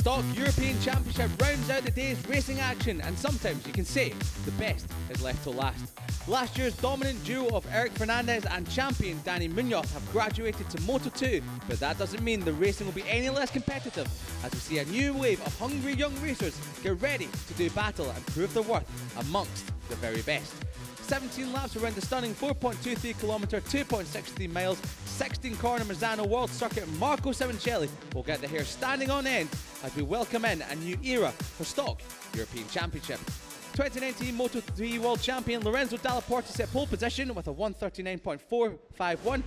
Stock European Championship rounds out the day's racing action, and sometimes you can say the best is left till last. Last year's dominant duo of Eric Fernandez and champion Danny Munoz have graduated to Moto2, but that doesn't mean the racing will be any less competitive, as we see a new wave of hungry young racers get ready to do battle and prove their worth amongst the very best. 17 laps around the stunning 4.23 kilometre, 2.63 miles, 16 corner Misano World Circuit. Marco Simoncelli will get the hair standing on end as we welcome in a new era for Stock European Championship. 2019 Moto3 World Champion Lorenzo Dalla Porta set pole position with a 1:39.451,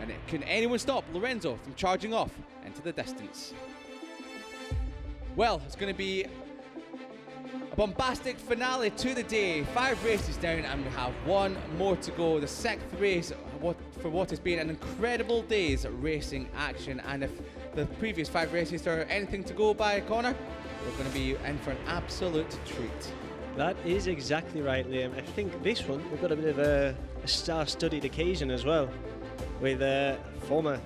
and can anyone stop Lorenzo from charging off into the distance? Well, it's going to be a bombastic finale to the day. 5 races down and we have 1 more to go. The 6th race for what has been an incredible day's racing action, and if the previous 5 races are anything to go by, Connor, we're going to be in for an absolute treat. That is exactly right, Liam. I think this one, we've got a bit of a star-studded occasion as well, with former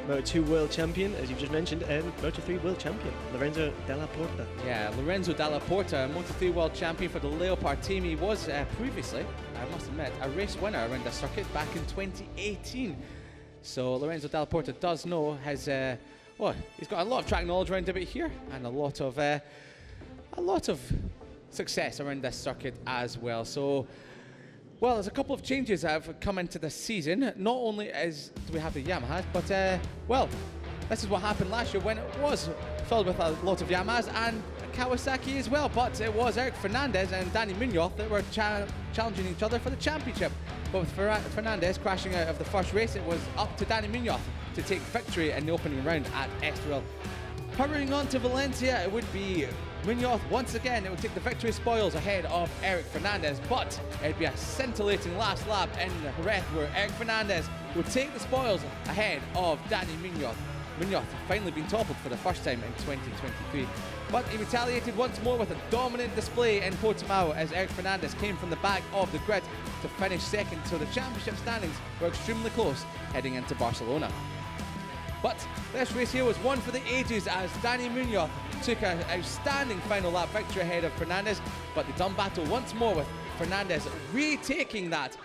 Moto2 World Champion, as you've just mentioned, and Moto3 World Champion, Lorenzo Dalla Porta. Yeah, Lorenzo Dalla Porta, Moto3 World Champion for the Leopard team. He was previously, I must admit, a race winner around the circuit back in 2018. So Lorenzo Dalla Porta does know his, he's got a lot of track knowledge around a bit here, and a lot of success around this circuit as well. So, well, there's a couple of changes that have come into this season. Not only do we have the Yamahas, but this is what happened last year when it was filled with a lot of Yamahas and Kawasaki as well. But it was Eric Fernandez and Danny Munoz that were challenging each other for the championship. But with Fernandez crashing out of the first race, it was up to Danny Munoz to take victory in the opening round at Estoril. Hurrying on to Valencia, it would be Munoz once again. It would take the victory spoils ahead of Eric Fernandez, but it'd be a scintillating last lap in Jerez where Eric Fernandez would take the spoils ahead of Danny Munoz. Munoz had finally been toppled for the first time in 2023, but he retaliated once more with a dominant display in Portimao as Eric Fernandez came from the back of the grid to finish second, so the championship standings were extremely close heading into Barcelona. But this race here was one for the ages as Danny Munoz took an outstanding final lap victory ahead of Fernandez, but they done battle once more with Fernandez retaking that.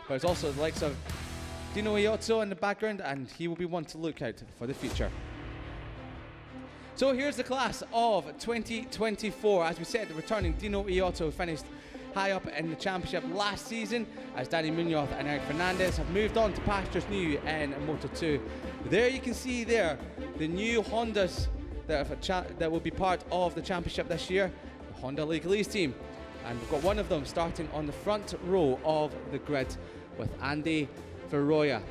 But it's also the likes of Dino Iozzo in the background, and he will be one to look out for the future. So here's the class of 2024. As we said, the returning Dino Iozzo finished high up in the championship last season, as Danny Munoz and Eric Fernandez have moved on to pastures new in Moto2. There you can see there the new Hondas that will be part of the championship this year, the Honda Legalese team. And we've got one of them starting on the front row of the grid with Andy Verroya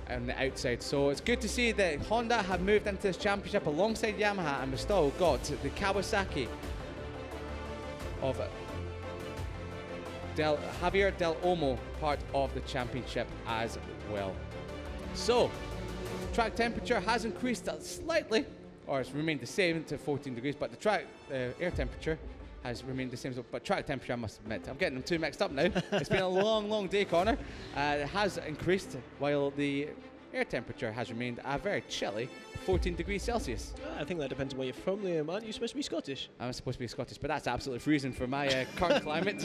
on the outside. So it's good to see that Honda have moved into this championship alongside Yamaha, and we've still got the Kawasaki of Javier Del Olmo part of the championship as well. So, track temperature has increased slightly, or it's remained the same to 14 degrees, but the track air temperature has remained the same. But track temperature, I must admit, I'm getting them too mixed up now. It's been a long day, Connor. It has increased, while the air temperature has remained a very chilly 14 degrees Celsius. I think that depends on where you're from, Liam. Aren't you supposed to be Scottish? I'm supposed to be Scottish, but that's absolutely freezing for my current climate.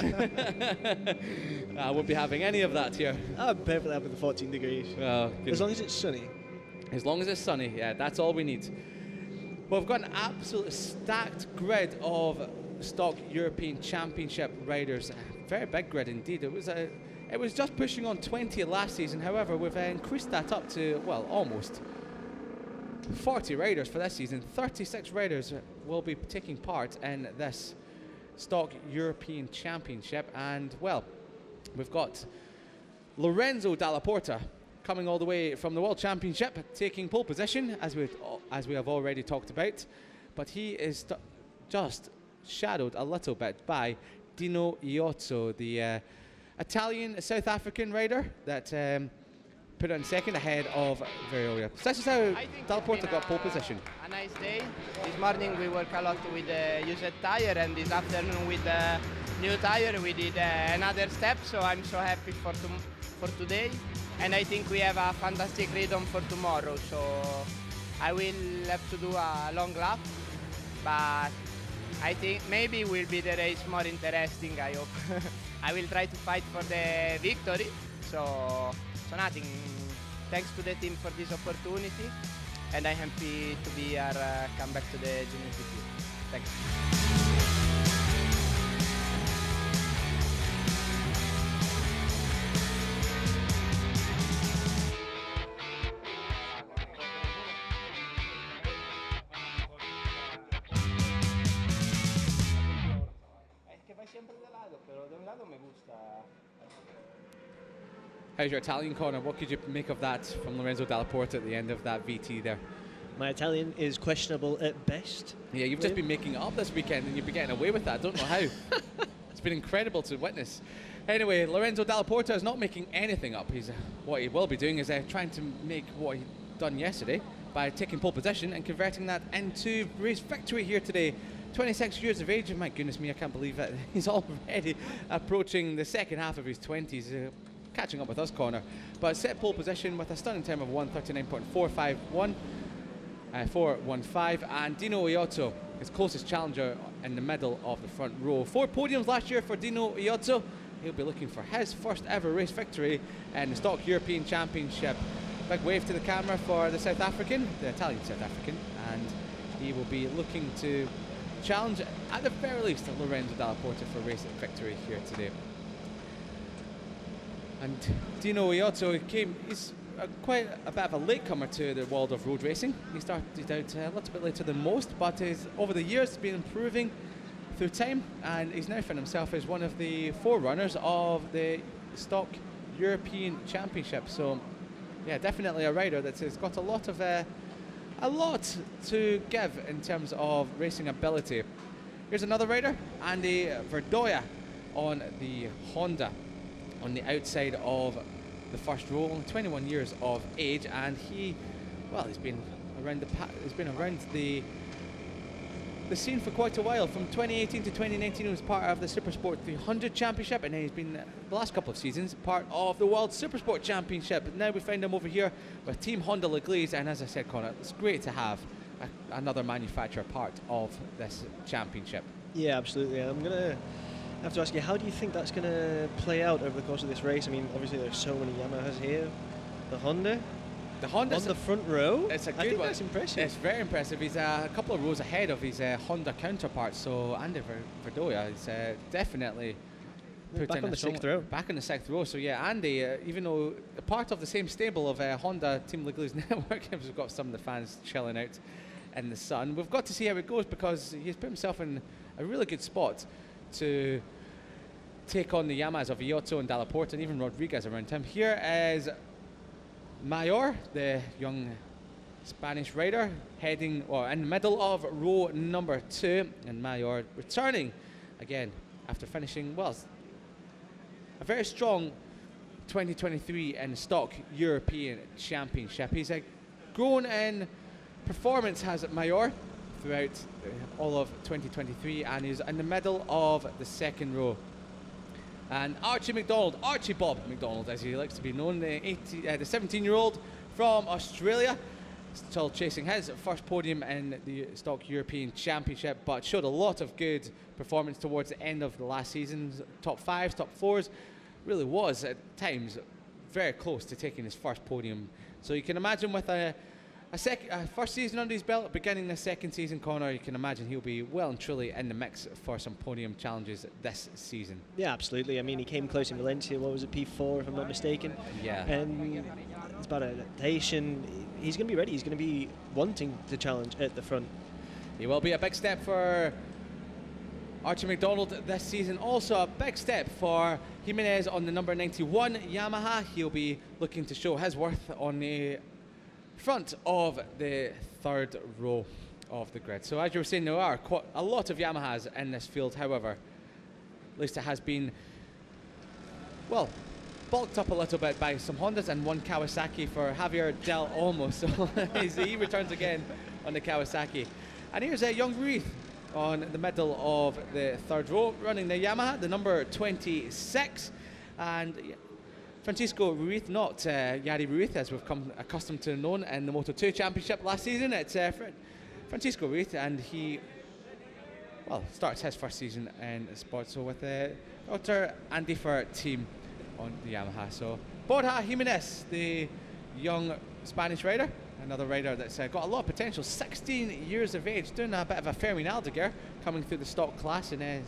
I won't be having any of that here. I'm perfectly happy with the 14 degrees. Well, as long as it's sunny. As long as it's sunny, yeah, that's all we need. Well, we've got an absolutely stacked grid of Stock European Championship riders. Very big grid indeed. It was just pushing on 20 last season. However, we've increased that up to, well, almost 40 riders for this season. 36 riders will be taking part in this Stock European Championship. And, well, we've got Lorenzo Dalla Porta coming all the way from the World Championship, taking pole position, as we have already talked about. But he is just shadowed a little bit by Dino Iozzo, the Italian-South African rider that put it in second ahead of Verroya. So this is how Dalla Porta got pole position. A nice day. This morning we worked a lot with the used tire, and this afternoon with the new tire we did another step, so I'm so happy for today. And I think we have a fantastic rhythm for tomorrow, so I will have to do a long lap but I think maybe will be the race more interesting, I hope. I will try to fight for the victory, so nothing. Thanks to the team for this opportunity, and I'm happy to be here, come back to the JuniorGP. Thanks. How's your Italian corner? What could you make of that from Lorenzo Dalla Porta at the end of that VT there? My Italian is questionable at best. Yeah, you've just been making it up this weekend and you've been getting away with that. I don't know how. It's been incredible to witness. Anyway, Lorenzo Dalla Porta is not making anything up. What he will be doing is trying to make what he done yesterday by taking pole position and converting that into race victory here today. 26 years of age, my goodness me, I can't believe that. He's already approaching the second half of his 20s. Catching up with us, Connor, but set pole position with a stunning time of 1:39.415, and Dino Iotto, his closest challenger, in the middle of the front row. 4 podiums last year for Dino Iotto. He'll be looking for his first ever race victory in the Stock European Championship. Big wave to the camera for the South African, the Italian South African, and he will be looking to challenge, at the very least, Lorenzo Dalla Porta for race victory here today. And Dino Iotto he's quite a bit of a latecomer to the world of road racing. He started out a little bit later than most, but over the years been improving through time, and he's now found himself as one of the forerunners of the Stock European Championship. So, yeah, definitely a rider that has got a lot to give in terms of racing ability. Here's another rider, Andy Verdoya, on the Honda, on the outside of the first row, only 21 years of age, and he's been around the scene for quite a while. From 2018 to 2019, he was part of the Supersport 300 Championship, and then he's been the last couple of seasons part of the World Supersport Championship. Now we find him over here with Team Honda Leglise, and as I said, Connor, it's great to have another manufacturer part of this championship. Yeah, absolutely. I'm gonna have to ask you, how do you think that's going to play out over the course of this race? I mean, obviously there's so many Yamahas here. The Honda on the front row. It's a good I think one. That's impressive. It's very impressive. He's a couple of rows ahead of his Honda counterparts. So Andy Verdoya is definitely back on the 6th row. Back in the 6th row. So yeah, Andy, even though part of the same stable of Honda Team Leglise Network, we've got some of the fans chilling out in the sun. We've got to see how it goes, because he's put himself in a really good spot to take on the Yamahas of Iotto and Dalla Porta, and even Rodriguez around him. Here is Mayor, the young Spanish rider, heading in the middle of row number 2, and Mayor returning again after finishing a very strong 2023 in Stock European Championship. He's grown in performance, has Mayor, throughout all of 2023, and he's in the middle of the 2nd row. And Archie Bob McDonald, as he likes to be known, the 17-year-old from Australia, still chasing his first podium in the Stock European Championship, but showed a lot of good performance towards the end of the last season. Top 5s, top 4s, really was at times very close to taking his first podium. So you can imagine with a first season under his belt, beginning the 2nd season, Connor, you can imagine he'll be well and truly in the mix for some podium challenges this season. Yeah, absolutely. I mean, he came close in Valencia. What was it, P4, if I'm not mistaken? Yeah. And it's about adaptation. He's going to be ready. He's going to be wanting to challenge at the front. He will be a big step for Archie McDonald this season. Also a big step for Jimenez on the number 91 Yamaha. He'll be looking to show his worth on the front of the 3rd row of the grid. So as you were saying, there are quite a lot of Yamahas in this field. However, at least it has been, bulked up a little bit by some Hondas and one Kawasaki for Javier Del Olmo. So he returns again on the Kawasaki. And here's a young Ruiz on the middle of the 3rd row, running the Yamaha, the number 26. And Francisco Ruiz, not Yari Ruiz, as we've come accustomed to known in the Moto2 Championship last season. It's Francisco Ruiz, and he well, starts his first season in sport. So with the Dr. Andy Fur team on the Yamaha. So Borja Jimenez, the young Spanish rider, another rider that's got a lot of potential. 16 years of age, doing a bit of a Fermin Aldeguer, coming through the stock class and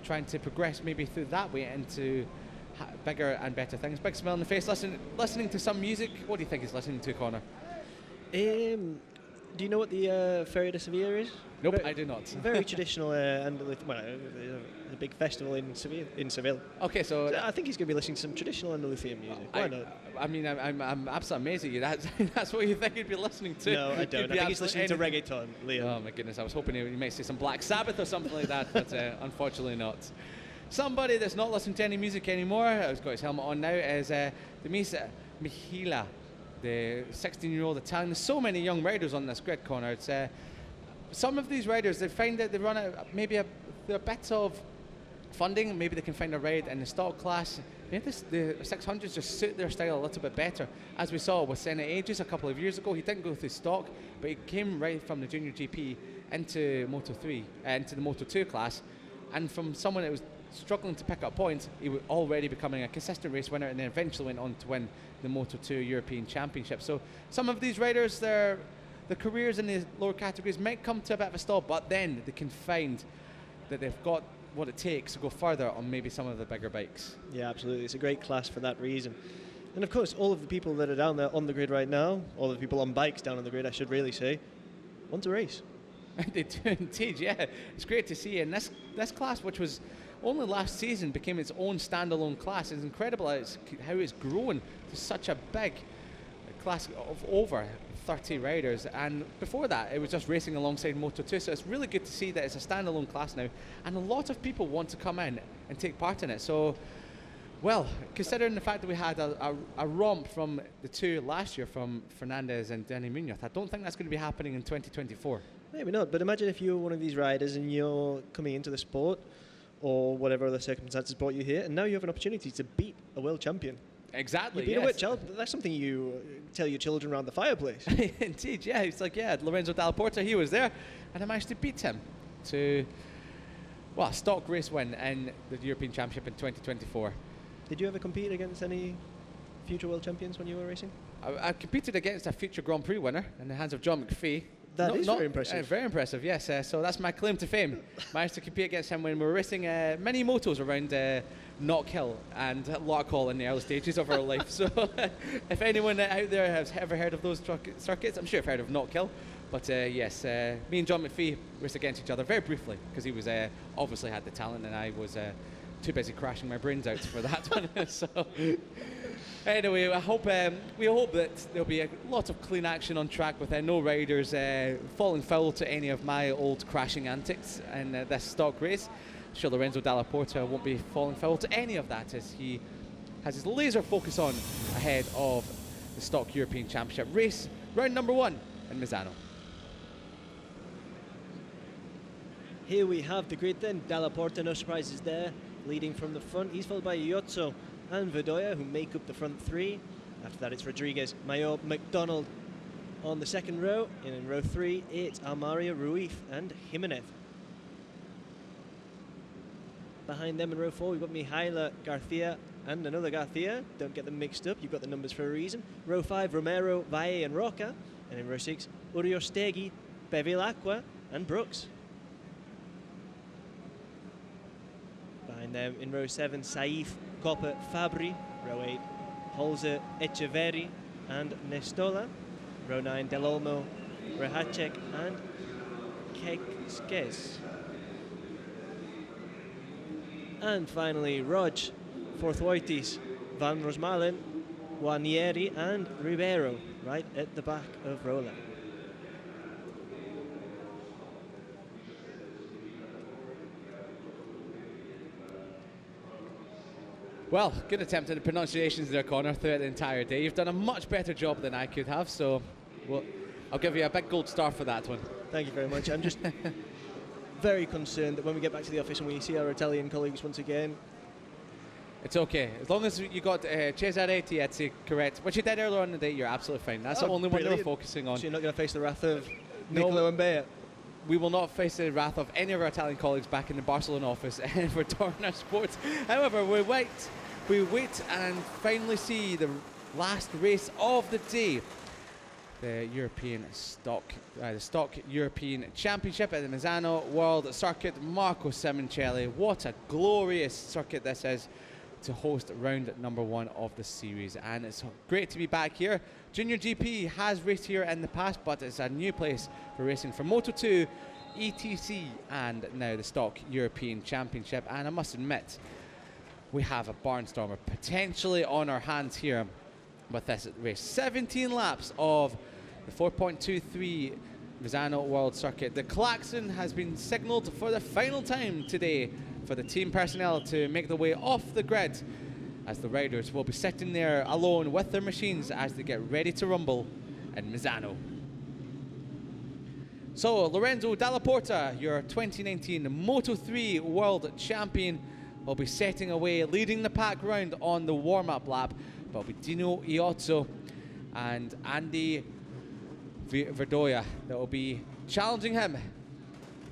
trying to progress maybe through that way into bigger and better things. Big smile on the face. Listening to some music. What do you think he's listening to, Connor? Do you know what the Feria de Sevilla is? Nope, I do not. Very traditional, a big festival in Seville. Okay, so I think he's going to be listening to some traditional Andalusian music. Why not? I mean, I'm absolutely amazed at you. That's what you think he'd be listening to. No, I don't. I think he's listening to reggaeton, Liam. Oh my goodness, I was hoping he might say some Black Sabbath or something like that, but unfortunately not. Somebody that's not listening to any music anymore, who's got his helmet on now, is Demis Mihila, the 16-year-old Italian. There's so many young riders on this grid, Connor. It's some of these riders, they find that they run out maybe a bit of funding. Maybe they can find a ride in the stock class. Maybe the 600s just suit their style a little bit better. As we saw with Senna Ages a couple of years ago, he didn't go through stock, but he came right from the JuniorGP into Moto3, into the Moto2 class, and from someone that was struggling to pick up points, he was already becoming a consistent race winner, and then eventually went on to win the Moto2 European Championship. So some of these riders, their careers in the lower categories might come to a bit of a stop, but then they can find that they've got what it takes to go further on maybe some of the bigger bikes. Yeah, absolutely. It's a great class for that reason. And of course, all of the people that are down there on the grid right now, all of the people on bikes down on the grid, I should really say, want to race. They do indeed, yeah. It's great to see. And this class, which was only last season, became its own standalone class. It's incredible how it's grown to such a big class of over 30 riders, and before that it was just racing alongside Moto2, so it's really good to see that it's a standalone class now, and a lot of people want to come in and take part in it. So, well, considering the fact that we had a romp from the two last year from Fernandez and Danny Munoz, I don't think that's going to be happening in 2024. Maybe not, but imagine if you're one of these riders and you're coming into the sport, or whatever other circumstances brought you here, and now you have an opportunity to beat a world champion. Exactly. You beat a world champion. That's something you tell your children around the fireplace. Indeed, yeah. It's like, yeah, Lorenzo Dalla Porta, he was there, and I managed to beat him to, well, a stock race win in the European Championship in 2024. Did you ever compete against any future world champions when you were racing? I competed against a future Grand Prix winner in the hands of John McPhee. That is very impressive. Very impressive, yes. So that's my claim to fame. Managed to compete against him when we were racing many motos around Knock Hill and Larkhall in the early stages of our life. So if anyone out there has ever heard of those circuits, I'm sure you've heard of Knock Hill. But yes, me and John McPhee raced against each other very briefly, because he was obviously had the talent, and I was too busy crashing my brains out for that one. So anyway, we hope that there'll be a lot of clean action on track with no riders falling foul to any of my old crashing antics in this stock race. I'm sure Lorenzo Dalla Porta won't be falling foul to any of that, as he has his laser focus on ahead of the Stock European Championship race, round number 1 in Misano. Here we have the grid then. Dalla Porta, no surprises there, leading from the front. He's followed by Iozzo and Verdoya, who make up the front three. After that, it's Rodriguez, Mayor, McDonald on the second row. And in row 3, it's Almaria, Ruiz, and Jimenez. Behind them in row 4, we've got Mihaila, Garcia, and another Garcia. Don't get them mixed up, you've got the numbers for a reason. Row 5, Romero, Valle, and Roca. And in row 6, Uriostegui, Bevilacqua, and Brooks. Behind them in row 7, Saif, Copper, Fabri. Row 8, Holzer, Echeverri, and Nestola. Row 9, Del Olmo, Rehacek, and Kekskes. And finally, Rog, Forthwaitis, Van Rosmalen, Guarnieri, and Ribeiro, right at the back of Roland. Well, good attempt at the pronunciations there, Connor, throughout the entire day. You've done a much better job than I could have, so I'll give you a big gold star for that one. Thank you very much. I'm just very concerned that when we get back to the office and we see our Italian colleagues once again. It's okay. As long as you got Cesare Tiezzi correct, which you did earlier on in the day, you're absolutely fine. That's the only one we're focusing on. So you're not going to face the wrath of Niccolo and Bea? we will not face the wrath of any of our Italian colleagues back in the Barcelona office for Turner Sports. However, we wait and finally see the last race of the day. The Stock European Championship at the Misano World Circuit. Marco Simoncelli, what a glorious circuit this is to host round number 1 of the series, and it's great to be back here. JuniorGP has raced here in the past, but it's a new place for racing for Moto2, ETC, and now the Stock European Championship. And I must admit, we have a barnstormer potentially on our hands here with this race. 17 laps of the 4.23 Misano World Circuit. The klaxon has been signalled for the final time today for the team personnel to make their way off the grid, as the riders will be sitting there alone with their machines as they get ready to rumble in Misano. So Lorenzo Dalla Porta, your 2019 Moto3 World Champion, will be setting away, leading the pack round on the warm-up lap. But it'll be Dino Iozzo and Andy Verdoya that will be challenging him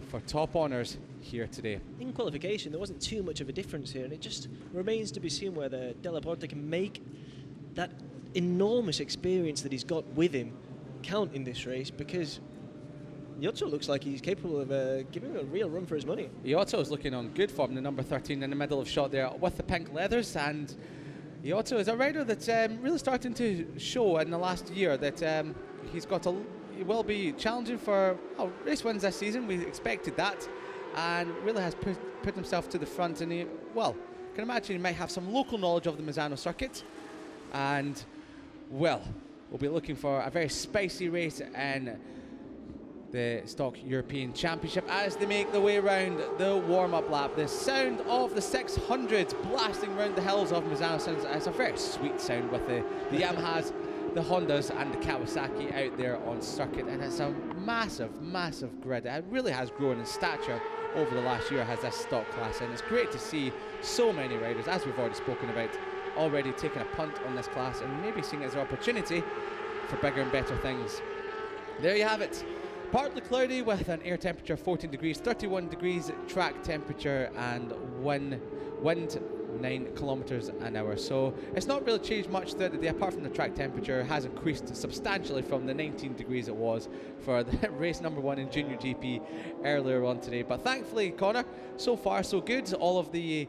for top honours here today. In qualification, there wasn't too much of a difference here, and it just remains to be seen whether Dalla Porta can make that enormous experience that he's got with him count in this race, because Iozzo looks like he's capable of giving him a real run for his money. Iozzo is looking on good form, the number 13 in the middle of shot there with the pink leathers, and Iozzo is a rider that's really starting to show in the last year that he will be challenging for race wins this season. We expected that, and really has put himself to the front, and I can imagine he might have some local knowledge of the Misano circuit, and we'll be looking for a very spicy race in the Stock European Championship as they make their way around the warm-up lap. The sound of the 600s blasting around the hills of Misano sounds, it's a very sweet sound with the Yamahas, the Hondas and the Kawasaki out there on circuit, and it's a massive, massive grid. It really has grown in stature over the last year, has this stock class, and it's great to see so many riders, as we've already spoken about, already taking a punt on this class and maybe seeing it as an opportunity for bigger and better things. There you have it. Partly cloudy with an air temperature of 14 degrees, 31 degrees track temperature, and wind 9 kilometers an hour. So it's not really changed much throughout the day, apart from the track temperature has increased substantially from the 19 degrees it was for the race number 1 in JuniorGP earlier on today. But thankfully, Connor, so far so good. All of the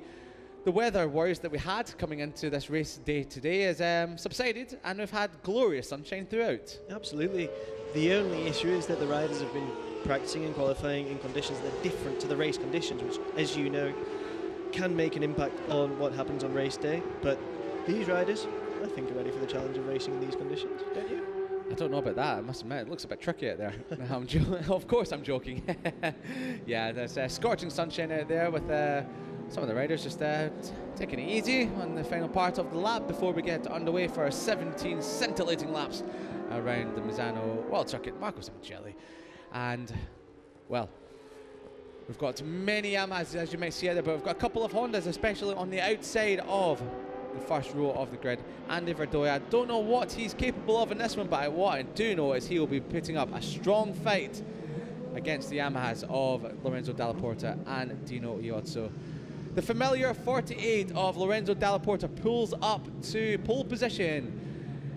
weather worries that we had coming into this race day today has subsided, and we've had glorious sunshine throughout. Absolutely. The only issue is that the riders have been practicing and qualifying in conditions that are different to the race conditions, which, as you know, can make an impact on what happens on race day. But these riders, I think, are ready for the challenge of racing in these conditions, don't you? I don't know about that, I must admit, it looks a bit tricky out there. No, of course I'm joking. Yeah, there's scorching sunshine out there with some of the riders just taking it easy on the final part of the lap before we get underway for 17 scintillating laps around the Misano World Circuit. Marco Simoncelli. And, well, we've got many Yamahas, as you might see out there, but we've got a couple of Hondas, especially on the outside of the first row of the grid. Andy Verdoya, I don't know what he's capable of in this one, but what I do know is he will be putting up a strong fight against the Yamahas of Lorenzo Dalla Porta and Dino Iozzo. The familiar 48 of Lorenzo Dalla Porta pulls up to pole position.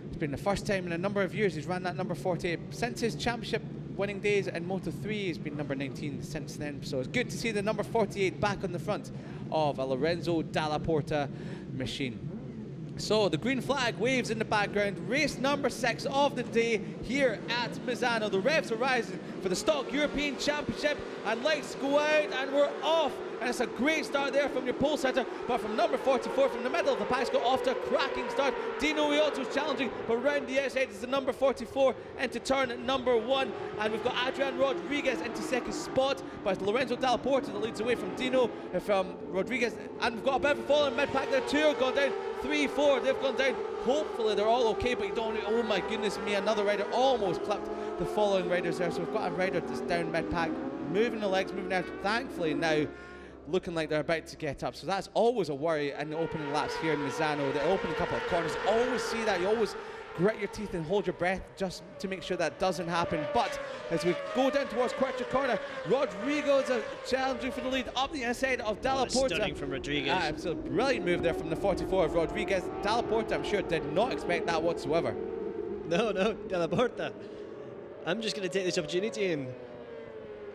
It's been the first time in a number of years he's ran that number 48. Since his championship winning days in Moto3, he's been number 19 since then. So it's good to see the number 48 back on the front of a Lorenzo Dalla Porta machine. So the green flag waves in the background. Race number 6 of the day here at Misano. The revs are rising for the Stock European Championship, and lights go out and we're off. And it's a great start there from your pole setter, but from number 44 from the middle of the pack, got off to a cracking start. Dino Iozzo's challenging, but round the outside is the number 44 into turn number 1, and we've got Adrian Rodriguez into second spot, but it's Lorenzo Dalla Porta that leads away from Dino, from Rodriguez, and we've got a bit of a fall in mid-pack there. 2 have gone down, 3, 4, they've gone down. Hopefully they're all okay, but you don't, oh my goodness me, another rider almost clipped the following riders there. So we've got a rider that's down mid-pack, moving the legs, moving out. Thankfully now looking like they're about to get up, so that's always a worry in the opening laps here in Misano. The opening couple of corners, always see that. You always grit your teeth and hold your breath just to make sure that doesn't happen. But as we go down towards quarter corner, Rodrigo's challenging for the lead up the inside of Della Porta. Stunning from Rodriguez. It's a brilliant move there from the 44 of Rodriguez. Della Porta, I'm sure, did not expect that whatsoever. No, Della Porta. I'm just going to take this opportunity and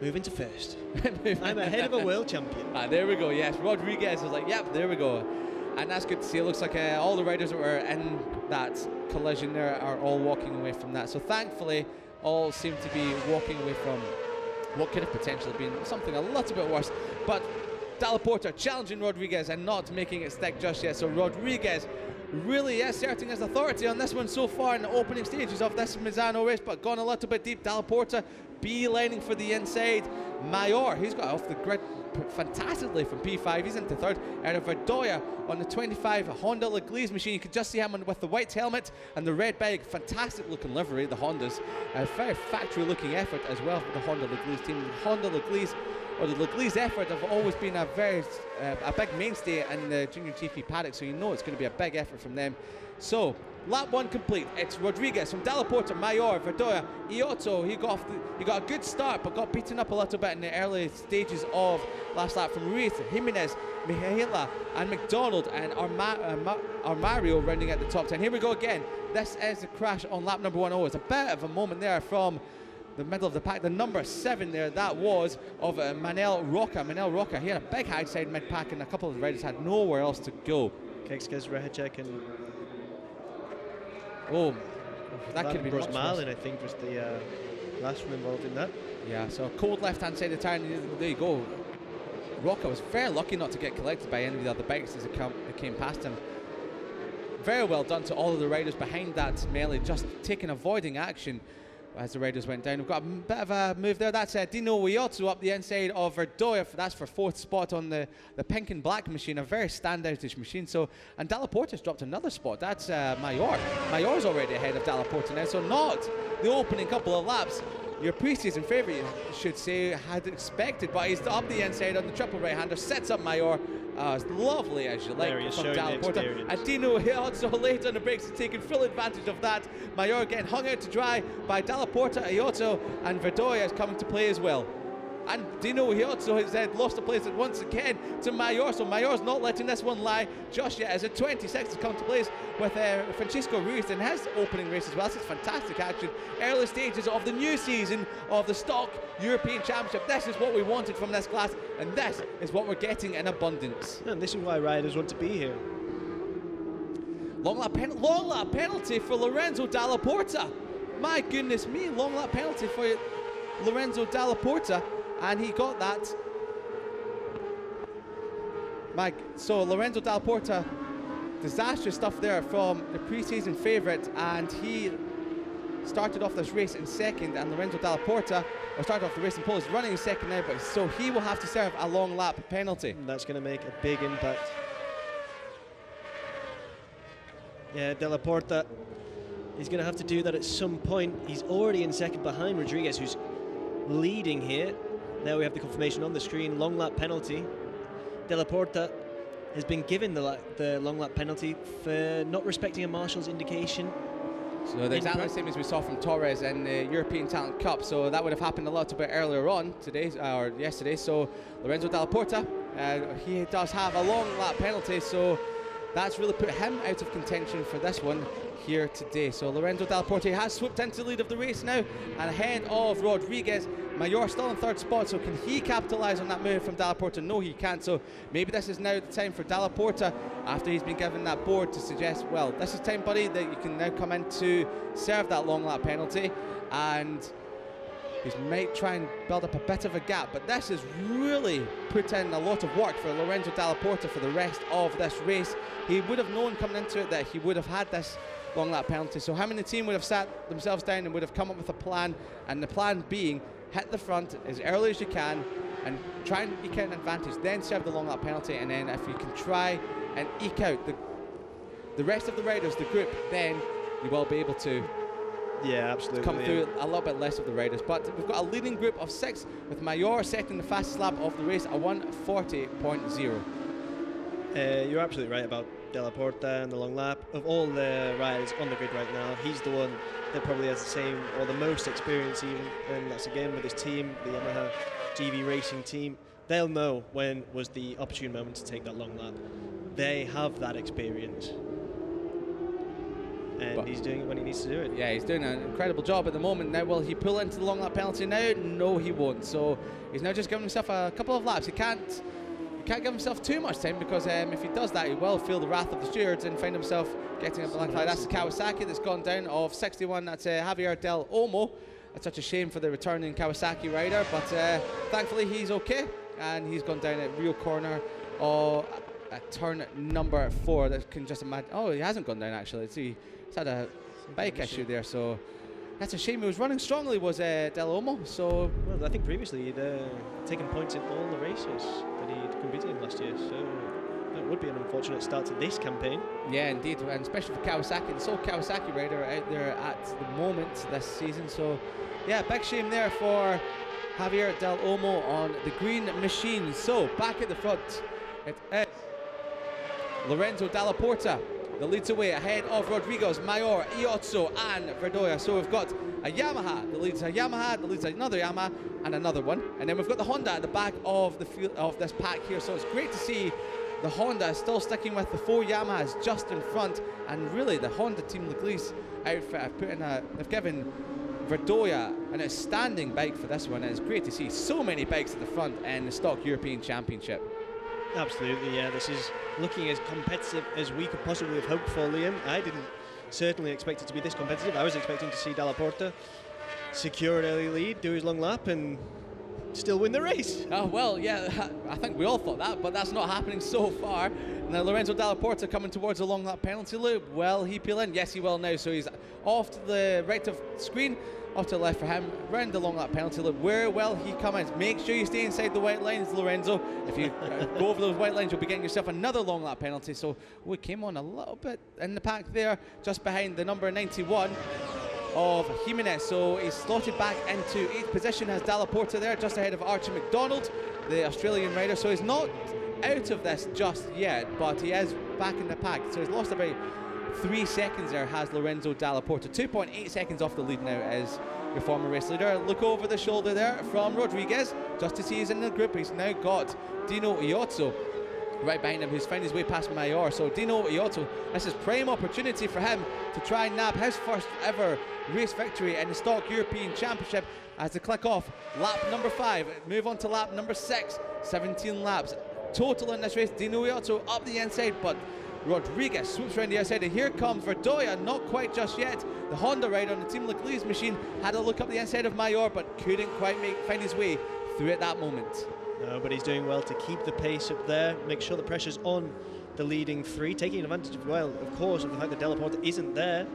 move into first. I'm ahead of a world champion. There we go, yes. Rodriguez was like, yep, there we go. And that's good to see. It looks like all the riders that were in that collision there are all walking away from that. So thankfully, all seem to be walking away from what could have potentially been something a little bit worse. But Della Porta challenging Rodriguez and not making it stick just yet. So Rodriguez really asserting his authority on this one so far in the opening stages of this Misano race, but gone a little bit deep. Della Porta beelining for the inside. Mayor, he's got off the grid fantastically from P5. He's into third. Out of Verdoya on the 25 Honda Leglise machine. You could just see him with the white helmet and the red bag. Fantastic looking livery, the Hondas. A very factory looking effort as well for the Honda Leglise team. Honda Leglise, or the Leglise effort, have always been a big mainstay in the JuniorGP paddock, so you know it's going to be a big effort from them. So lap one complete. It's Rodriguez from Della Porta, Mayor, Verdoya, Iotto. He got a good start, but got beaten up a little bit in the early stages of last lap from Ruiz, Jimenez, Mihaela, and McDonald, and Armario rounding at the top 10. Here we go again. This is the crash on lap number 1. Oh, it's a bit of a moment there from the middle of the pack. The number 7 there, that was of Manel Roca. Manel Roca, he had a big high side mid-pack, and a couple of the riders had nowhere else to go. Kekskes, Rehacek, and that could be Rosmalin, I think, was the last one involved in that. Yeah, so cold left-hand side of the tire, and there you go. Roca was very lucky not to get collected by any of the other bikes as it came past him. Very well done to all of the riders behind that melee, just avoiding action as the riders went down. We've got a bit of a move there. That's Dino Iotto up the inside of Verdoya. That's for 4th spot on the pink and black machine, a very standoutish machine. So, and Della Porta's dropped another spot. That's Mayor. Mayor's already ahead of Della Porta now, so not the opening couple of laps your pre-season favourite, you should say, had expected, but he's up the inside on the triple right-hander, sets up Mayor. As lovely as you like from Della Porta. And Dino also late on the brakes has taken full advantage of that. Mayor getting hung out to dry by Della Porta, Iotto, and Verdoya is coming to play as well. And Dino Iotto has lost the place once again to Mayor, so Mayor's not letting this one lie just yet as a 26 has come to place with Francisco Ruiz in his opening race as well. This is fantastic action. Early stages of the new season of the Stock European Championship. This is what we wanted from this class, and this is what we're getting in abundance. And this is why riders want to be here. Long lap penalty for Lorenzo Della Porta. My goodness me, long lap penalty for Lorenzo Della Porta. And he got that. So Lorenzo Della Porta, disastrous stuff there from the pre-season favourite, and he started off this race in second, and Lorenzo Della Porta, or started off the race in pole, is running in second now, but so he will have to serve a long lap penalty. And that's going to make a big impact. Yeah, Della Porta, he's going to have to do that at some point. He's already in second behind Rodriguez, who's leading here. Now we have the confirmation on the screen, long lap penalty. Della Porta has been given the long lap penalty for not respecting a marshal's indication. So the exactly the same as we saw from Torres in the European Talent Cup. So that would have happened a little bit earlier on today, or yesterday. So Lorenzo Della Porta, he does have a long lap penalty, so that's really put him out of contention for this one here today. So Lorenzo Della Porta has swooped into the lead of the race now, and ahead of Rodriguez. Mayor still in third spot, so can he capitalise on that move from Della Porta? No, he can't. So maybe this is now the time for Della Porta, after he's been given that board, to suggest, well, this is time, buddy, that you can now come in to serve that long lap penalty, and he might try and build up a bit of a gap. But this has really put in a lot of work for Lorenzo Della Porta for the rest of this race. He would have known coming into it that he would have had this long lap penalty. So him and the team would have sat themselves down and would have come up with a plan, and the plan being hit the front as early as you can and try and eke out an advantage, then serve the long lap penalty, and then if you can try and eke out the rest of the riders, the group, then you will be able to come through a little bit less of the riders. But we've got a leading group of 6 with Mayor setting the fastest lap of the race, a 1:40.0. You're absolutely right about Della Porta and the long lap. Of all the riders on the grid right now, he's the one that probably has the same or the most experience even, and that's again with his team, the Yamaha GV Racing team. They'll know when was the opportune moment to take that long lap. They have that experience. And But he's doing it when he needs to do it. Yeah, he's doing an incredible job at the moment. Now, will he pull into the long lap penalty now? No, he won't. So he's now just giving himself a couple of laps. He can't give himself too much time, because if he does that, he will feel the wrath of the stewards and find himself getting a black flag. That's the Kawasaki that's gone down of 61. That's Javier Del Olmo. That's such a shame for the returning Kawasaki rider, but thankfully he's okay, and he's gone down at real corner at turn number 4. That can just imagine. Oh, he hasn't gone down actually. He's had a bike issue there, so that's a shame. He was running strongly, was Del Olmo. So well, I think previously he'd taken points in all the races that he'd competed in last year, so that would be an unfortunate start to this campaign. yeah, indeed, and especially for Kawasaki, the sole Kawasaki rider out there at the moment this season. So yeah, big shame there for Javier Del Olmo on the green machine. So back at the front, it is Lorenzo Dalla Porta that leads away ahead of Rodriguez, Mayor, Iozzo and Verdoya. So we've got a Yamaha that leads a Yamaha, that leads another Yamaha and another one. And then we've got the Honda at the back of the field of this pack here. So it's great to see the Honda still sticking with the 4 Yamahas just in front. And really the Honda Team Leglise outfit they've given Verdoya an outstanding bike for this one. And it's great to see so many bikes at the front in the Stock European Championship. Absolutely, yeah. This is looking as competitive as we could possibly have hoped for, Liam. I didn't certainly expect it to be this competitive. I was expecting to see Dalla Porta secure an early lead, do his long lap, and still win the race. Oh, well, yeah, I think we all thought that, but that's not happening so far. Now, Lorenzo Dalla Porta coming towards the long lap penalty loop. Will he peel in? Yes, he will now. So he's off to the right of screen, off to the left for him, round the long lap penalty loop. Where will he come in? Make sure you stay inside the white lines, Lorenzo. If you go over those white lines, you'll be getting yourself another long lap penalty. So we came on a little bit in the pack there, just behind the number 91 of Jimenez. So he's slotted back into 8th position, has Dalla Porta there, just ahead of Archie McDonald, the Australian rider. So he's not out of this just yet, but he is back in the pack. So he's lost about 3 seconds there, has Lorenzo Dalla Porta. 2.8 seconds off the lead now as your former race leader. Look over the shoulder there from Rodriguez, just to see he's in the group. He's now got Dino Iozzo right behind him, who's found his way past Mayor. So Dino Iozzo, this is prime opportunity for him to try and nab his first ever race victory in the Stock European Championship as they click off lap number 5, move on to lap number 6. 17 laps total in this race. Dino Iozzo up the inside, but Rodriguez swoops around the outside, and here comes Verdoya, not quite just yet. The Honda rider on the Team Leglise machine had a look up the inside of Mayor, but couldn't quite find his way through at that moment. No, but he's doing well to keep the pace up there, make sure the pressure's on the leading 3, taking advantage of, well, of course, of the fact that Dalla Porta isn't there.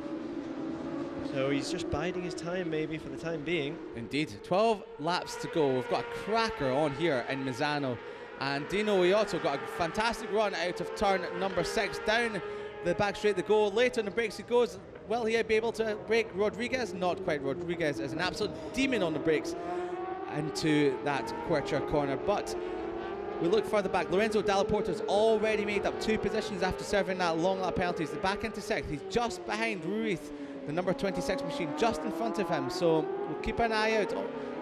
So he's just biding his time maybe for the time being. Indeed. 12 laps to go. We've got a cracker on here in Misano. And Dino Iozzo got a fantastic run out of turn number 6. Down the back straight they go. Later on the brakes he goes. Will he be able to brake Rodriguez? Not quite. Rodriguez is an absolute demon on the brakes into that Quercia corner. But we look further back. Lorenzo Dalla Porta's already made up 2 positions after serving that long lap penalty. He's back into 6th. He's just behind Ruiz, the number 26 machine, just in front of him. So we'll keep an eye out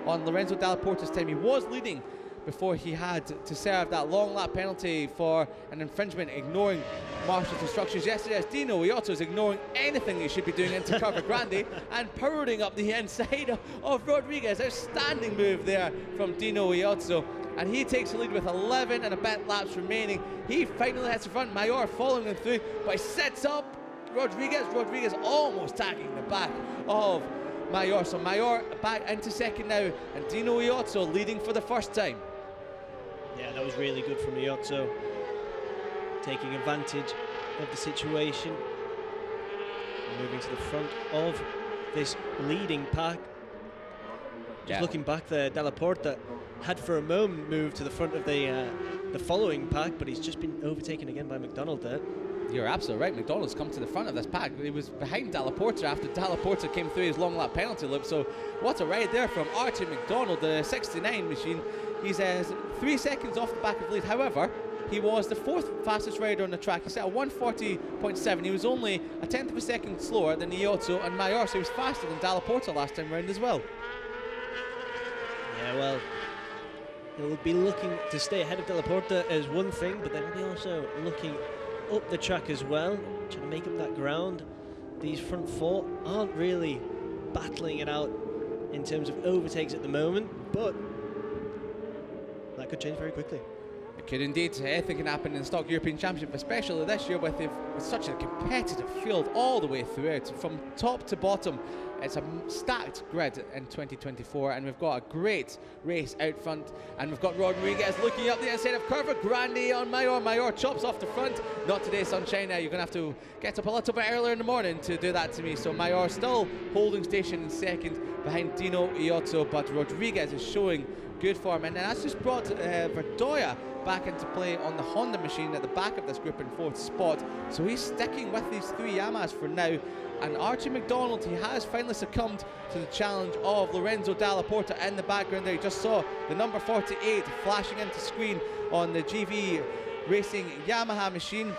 on Lorenzo Dalla Porta's time. He was leading before he had to serve that long lap penalty for an infringement, ignoring marshal's instructions. Yesterday, as Dino Iozzo is ignoring anything he should be doing into Curva Grande and powering up the inside of Rodriguez. Outstanding move there from Dino Iozzo. And he takes the lead with 11 and a bit laps remaining. He finally hits the front, Mayor following him through, but he sets up Rodriguez. Rodriguez almost tagging the back of Mayor. So Mayor back into 2nd now, and Dino Iozzo leading for the first time. Yeah, that was really good from Iozzo, taking advantage of the situation, moving to the front of this leading pack. Just looking back there, Dalla Porta had for a moment moved to the front of the following pack, but he's just been overtaken again by McDonald there. You're absolutely right. McDonald's come to the front of this pack. He was behind Dalla Porta after Dalla Porta came through his long lap penalty loop. So what a ride there from Archie McDonald, the 69 machine. He's 3 seconds off the back of the lead. However, he was the 4th fastest rider on the track. He set a 1:40.7. He was only a 10th of a second slower than Iozzo and Mayor, so he was faster than Dalla Porta last time round as well. Yeah, well, he'll be looking to stay ahead of Dalla Porta as one thing, but then he'll be also looking up the track as well, trying to make up that ground. These front 4 aren't really battling it out in terms of overtakes at the moment, but that could change very quickly. It could indeed. Anything can happen in the Stock European Championship, especially this year with such a competitive field all the way throughout, from top to bottom. It's a stacked grid in 2024, and we've got a great race out front, and we've got Rodriguez looking up the inside of Curva Grande on Mayor. Mayor chops off the front. Not today, sunshine. You're going to have to get up a little bit earlier in the morning to do that to me. So Mayor still holding station in second behind Dino Iozzo, but Rodriguez is showing good form, and that's just brought Verdoya back into play on the Honda machine at the back of this group in 4th spot. So he's sticking with these 3 Yamahas for now. And Archie McDonald, he has finally succumbed to the challenge of Lorenzo Dalla Porta in the background there. You just saw the number 48 flashing into screen on the GV Racing Yamaha machine.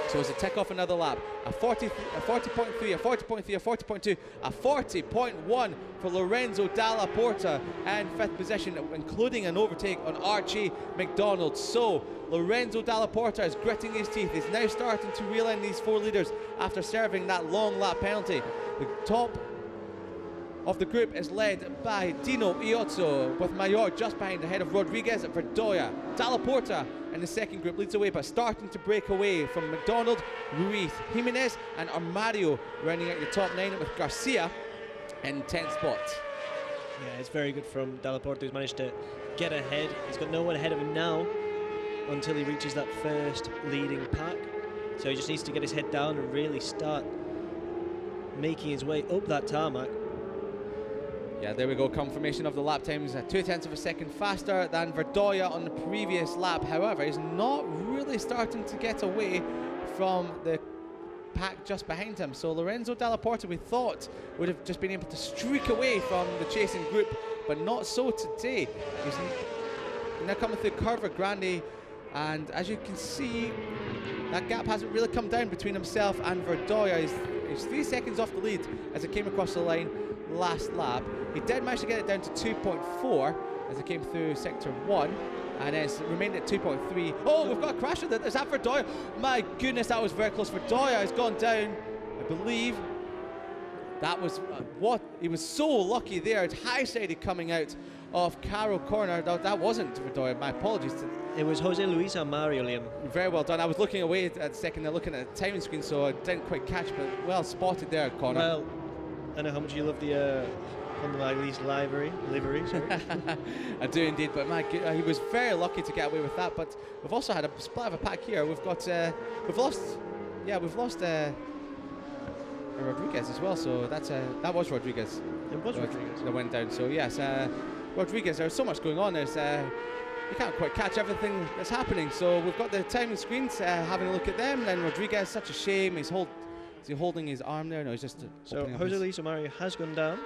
So as a tick off another lap, a 40.3, a 40.3, a 40.2, a 40.1 for Lorenzo Dalla Porta in 5th position, including an overtake on Archie McDonald. So Lorenzo Dalla Porta is gritting his teeth. He's now starting to reel in these 4 leaders after serving that long lap penalty. The top of the group is led by Dino Iozzo, with Mayor just behind, ahead of Rodriguez at Verdoya. Dalla Porta in the second group leads away, but starting to break away from McDonald, Ruiz, Jimenez and Armario rounding out the top 9, with Garcia in 10th spot. Yeah, it's very good from Dalla Porta, who's managed to get ahead. He's got no one ahead of him now until he reaches that first leading pack. So he just needs to get his head down and really start making his way up that tarmac. Yeah, there we go, confirmation of the lap times, 0.2 of a second faster than Verdoya on the previous lap. However, he's not really starting to get away from the pack just behind him. So Lorenzo Dalla Porta, we thought, would have just been able to streak away from the chasing group, but not so today. He's now coming through Curva Grande, and as you can see, that gap hasn't really come down between himself and Verdoya. He's 3 seconds off the lead as it came across the line last lap. He did manage to get it down to 2.4 as it came through sector 1, and it's remained at 2.3. Oh, we've got a crash with it. Is that Verdoya? My goodness, that was very close. Verdoya has gone down, I believe. That was what he was so lucky there. It's high-sided coming out of Caro Corner. That wasn't Verdoya. My apologies. It was Jose Luis Armario, Liam. Very well done. I was looking away at a second, looking at the timing screen, so I didn't quite catch, but well spotted there, Connor. Well, I know how much you love the Honda livery. Sorry. I do indeed, but he was very lucky to get away with that. But we've also had a split of a pack here. We've lost Rodriguez as well. So that was Rodriguez. It was Rodriguez that went down. So yes, Rodriguez. There's so much going on. You can't quite catch everything that's happening. So we've got the timing screens, having a look at them. And then Rodriguez, such a shame. Is he holding his arm there? No, he's just. So Jose Luis Armario has gone down.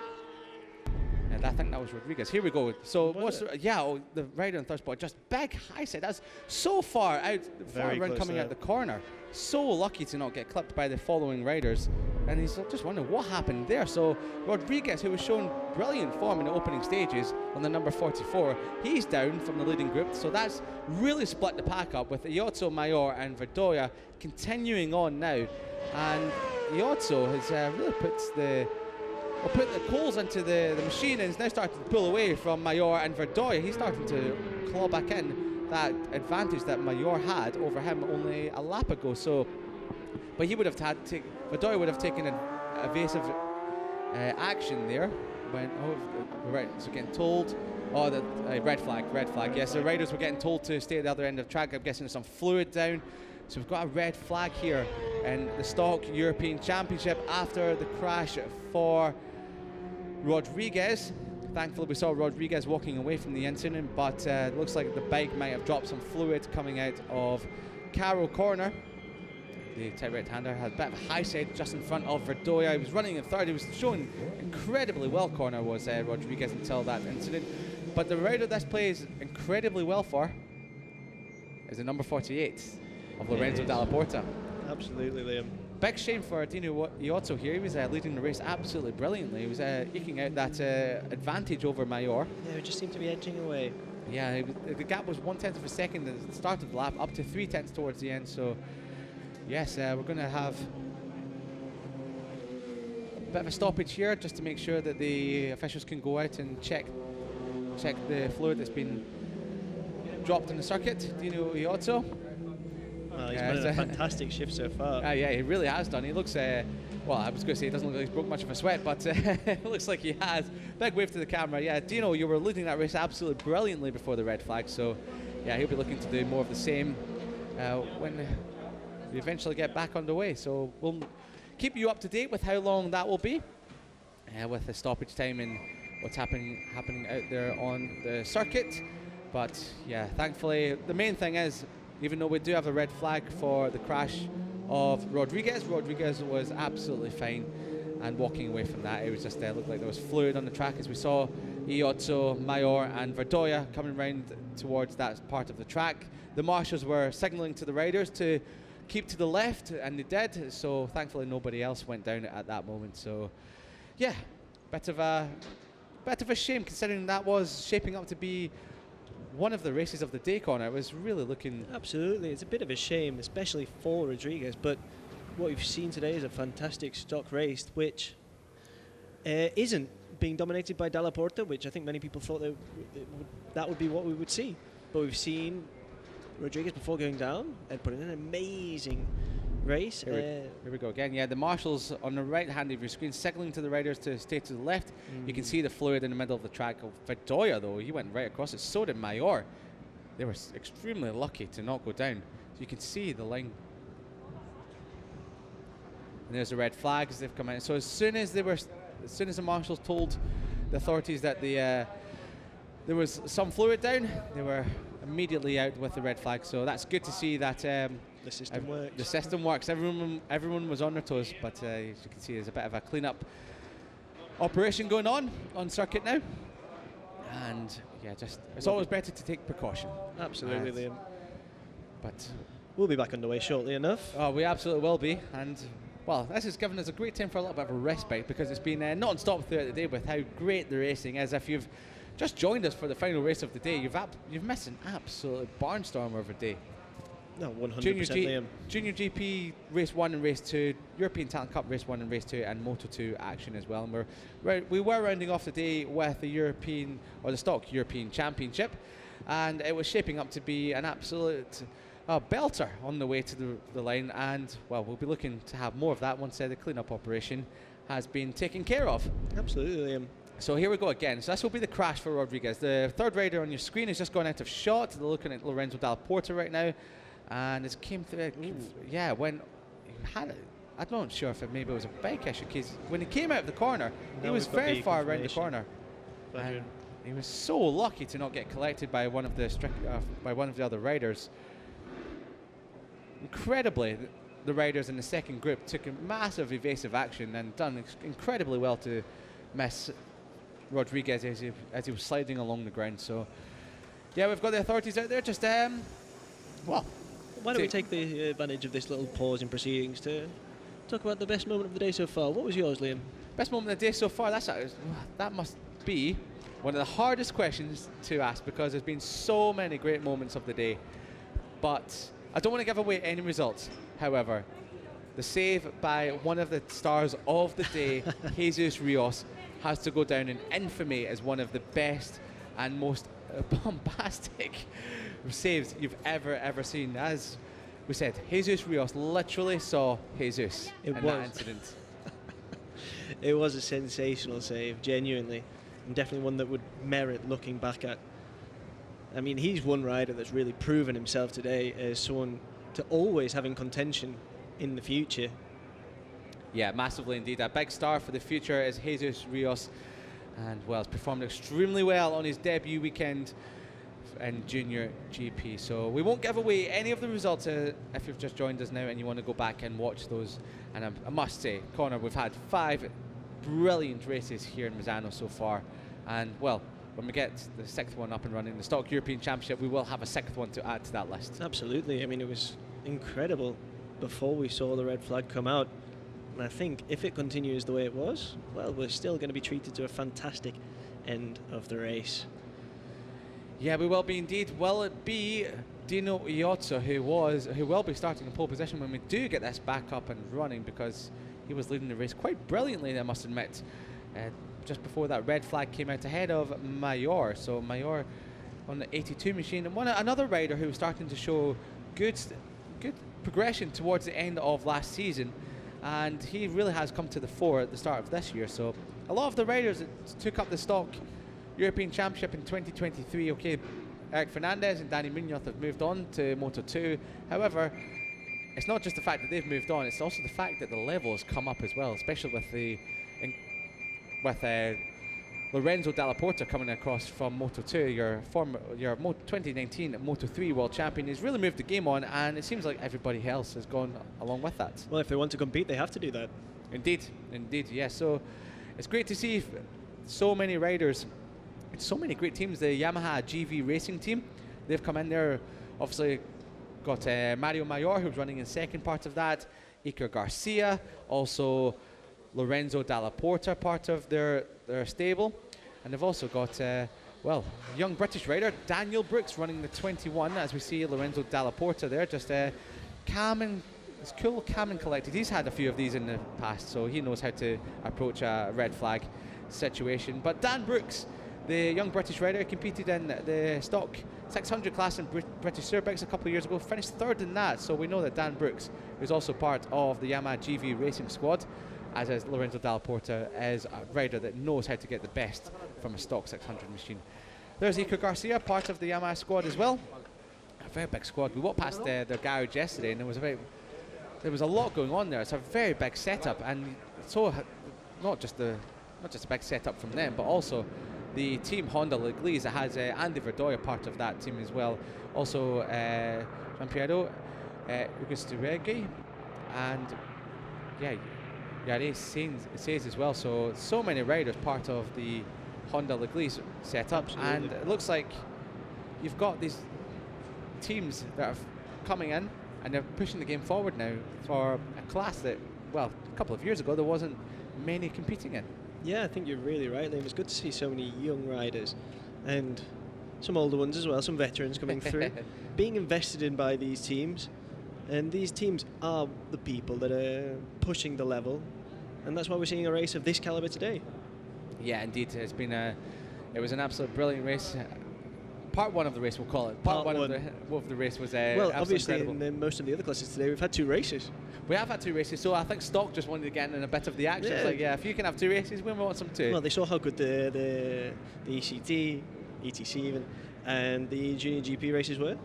And I think that was Rodriguez. Here we go. So the rider in 3rd spot, just big high side. That's so far out, far around coming out the corner. So lucky to not get clipped by the following riders. And he's just wondering what happened there. So Rodriguez, who was showing brilliant form in the opening stages on the number 44, he's down from the leading group. So that's really split the pack up, with Iozzo, Mayor and Verdoya continuing on now. And Iozzo has really put the coals into the machine, and is now starting to pull away from Mayor and Verdoya. He's starting to claw back in that advantage that Mayor had over him only a lap ago. So, but he would have Verdoya would have taken an evasive action there. Right, so getting told. Oh, the red flag. Yes, the riders were getting told to stay at the other end of the track. I'm guessing there's some fluid down. So we've got a red flag here in the Stock European Championship after the crash for Rodriguez. Thankfully, we saw Rodriguez walking away from the incident, but it looks like the bike might have dropped some fluid coming out of Caro Corner. The tight right-hander had a bit of a high side just in front of Verdoya. He was running in 3rd. He was showing incredibly well, Corner was Rodriguez, until that incident. But the rider this plays incredibly well for is the number 48 of Lorenzo Dalla Porta. Absolutely, Liam. Big shame for Dino Iozzo here. He was leading the race absolutely brilliantly. He was eking out that advantage over Mayor. Yeah, we just seemed to be edging away. Yeah, the gap was 1/10 of a second at the start of the lap, up to 3/10 towards the end. So, yes, we're going to have a bit of a stoppage here just to make sure that the officials can go out and check the fluid that's been dropped in the circuit. Dino Iozzo. Well, he's made a fantastic shift so far. Yeah, he really has done. He looks, well, I was going to say he doesn't look like he's broke much of a sweat, but it looks like he has. Big wave to the camera. Yeah, Dino, you were leading that race absolutely brilliantly before the red flag, so yeah, he'll be looking to do more of the same when we eventually get back underway. So we'll keep you up to date with how long that will be, with the stoppage time and what's happening out there on the circuit. But yeah, thankfully, the main thing is, even though we do have a red flag for the crash of Rodriguez was absolutely fine, and walking away from that, it was just looked like there was fluid on the track as we saw Iozzo, Mayor and Verdoya coming round towards that part of the track. The marshals were signalling to the riders to keep to the left, and they did, so thankfully nobody else went down at that moment. So yeah, bit of a shame, considering that was shaping up to be one of the races of the day, Connor. It was really looking... Absolutely, it's a bit of a shame, especially for Rodriguez, but what we've seen today is a fantastic stock race, which isn't being dominated by Dalla Porta, which I think many people thought that would be what we would see. But we've seen Rodriguez before going down and put in an amazing race. Here we go again. Yeah, the marshals on the right hand of your screen signaling to the riders to stay to the left. You can see the fluid in the middle of the track. Verdoya, though, he went right across it. So did Mayor. They were extremely lucky to not go down. So you can see the line. And there's the red flags. They've come out. So as soon as the marshals told the authorities that there was some fluid down, they were immediately out with the red flag. So that's good to see that the system works. The system works. Everyone was on their toes, but as you can see, there's a bit of a clean-up operation going on circuit now. And yeah, it's always better to take precaution. Absolutely, Liam. But we'll be back underway shortly enough. Oh, we absolutely will be. And well, this has given us a great time for a little bit of a respite, because it's been non-stop throughout the day with how great the racing is. If you've just joined us for the final race of the day, you've missed an absolute barnstormer of a day. No, 100%, Liam. Junior GP race 1 and race 2, European Talent Cup race 1 and race 2, and Moto 2 action as well. And we were rounding off the day with the Stock European Championship, and it was shaping up to be an absolute belter on the way to the line. And well, we'll be looking to have more of that once the clean-up operation has been taken care of. Absolutely, Liam. So here we go again. So this will be the crash for Rodriguez. The third rider on your screen has just gone out of shot. They're looking at Lorenzo Dalla Porta right now. And it came through, yeah, when he had it, I'm not sure if maybe it was a bike issue, because when he came out of the corner, he was very far around the corner. And he was so lucky to not get collected by one of the other riders. Incredibly, the riders in the second group took a massive evasive action and done incredibly well to miss Rodriguez as he was sliding along the ground. So yeah, we've got the authorities out there just well, why don't we take the advantage of this little pause in proceedings to talk about the best moment of the day so far. What was yours, Liam? Best moment of the day so far? That must be one of the hardest questions to ask, because there's been so many great moments of the day. But I don't want to give away any results. However, the save by one of the stars of the day, Jesus Rios, has to go down in infamy as one of the best and most bombastic saves you've ever seen. As we said, Jesus Rios literally saw Jesus in that incident. It was a sensational save, genuinely, and definitely one that would merit looking back at. I mean, he's one rider that's really proven himself today as someone to always have in contention in the future. Yeah, massively indeed. A big star for the future is Jesus Rios, and well, has performed extremely well on his debut weekend in Junior GP. So we won't give away any of the results if you've just joined us now and you want to go back and watch those. And I must say, Connor, we've had 5 brilliant races here in Misano so far, and well, when we get the 6th one up and running, the Stock European Championship, we will have a 6th one to add to that list. Absolutely. I mean, it was incredible before we saw the red flag come out. And I think if it continues the way it was, well, we're still going to be treated to a fantastic end of the race. Yeah, we will be indeed. Will it be Dino Iozzo who will be starting in pole position when we do get this back up and running, because he was leading the race quite brilliantly, I must admit, just before that red flag came out ahead of Mayor. So Mayor on the 82 machine, and another rider who was starting to show good progression towards the end of last season, and he really has come to the fore at the start of this year. So a lot of the riders that took up the Stock European Championship in 2023, okay, Eric Fernandez and Danny Munoz have moved on to Moto2. However, it's not just the fact that they've moved on, it's also the fact that the level has come up as well, especially with Lorenzo Dalla Porta coming across from Moto2, your 2019 Moto3 world champion. He's really moved the game on, and it seems like everybody else has gone along with that. Well, if they want to compete, they have to do that. Indeed, yes. So it's great to see so many riders, so many great teams. The Yamaha GV Racing team, they've come in there. Obviously got Mario Mayor, who's running in second part of that, Iker Garcia, also Lorenzo Dalla Porta, part of their stable, and they've also got young British rider Daniel Brooks running the 21, as we see Lorenzo Dalla Porta there, just calm and collected. He's had a few of these in the past, so he knows how to approach a red flag situation. But Dan Brooks, the young British rider, competed in the Stock 600 class in British Superbikes a couple of years ago, finished third in that. So we know that Dan Brooks, who's also part of the Yamaha GV Racing squad, as is Lorenzo Dalla Porta, is a rider that knows how to get the best from a Stock 600 machine. There's Iker Garcia, part of the Yamaha squad as well. A very big squad. We walked past their garage yesterday, and there was a lot going on there. It's a very big setup, and so not just a big setup from them, but also the team Honda Leglise that has Andy Verdoya part of that team as well. Also Gianpiero Ugusturegui, and Yare says as well. So many riders part of the Honda Leglise setup. Absolutely. And it looks like you've got these teams that are coming in and they're pushing the game forward now for a class that, well, a couple of years ago there wasn't many competing in. Yeah, I think you're really right, Liam. It's good to see so many young riders and some older ones as well, some veterans coming through, being invested in by these teams. And these teams are the people that are pushing the level, and that's why we're seeing a race of this caliber today. Yeah, indeed. It was an absolute brilliant race. Part one of the race, we'll call it. Part one of the race was well, obviously incredible. In most of the other classes today, we've had two races. We have had two races, so I think Stock just wanted to get in a bit of the action. It's like, if you can have two races, we want some too. Well, they saw how good the ECT, ETC even, and the Junior GP races were.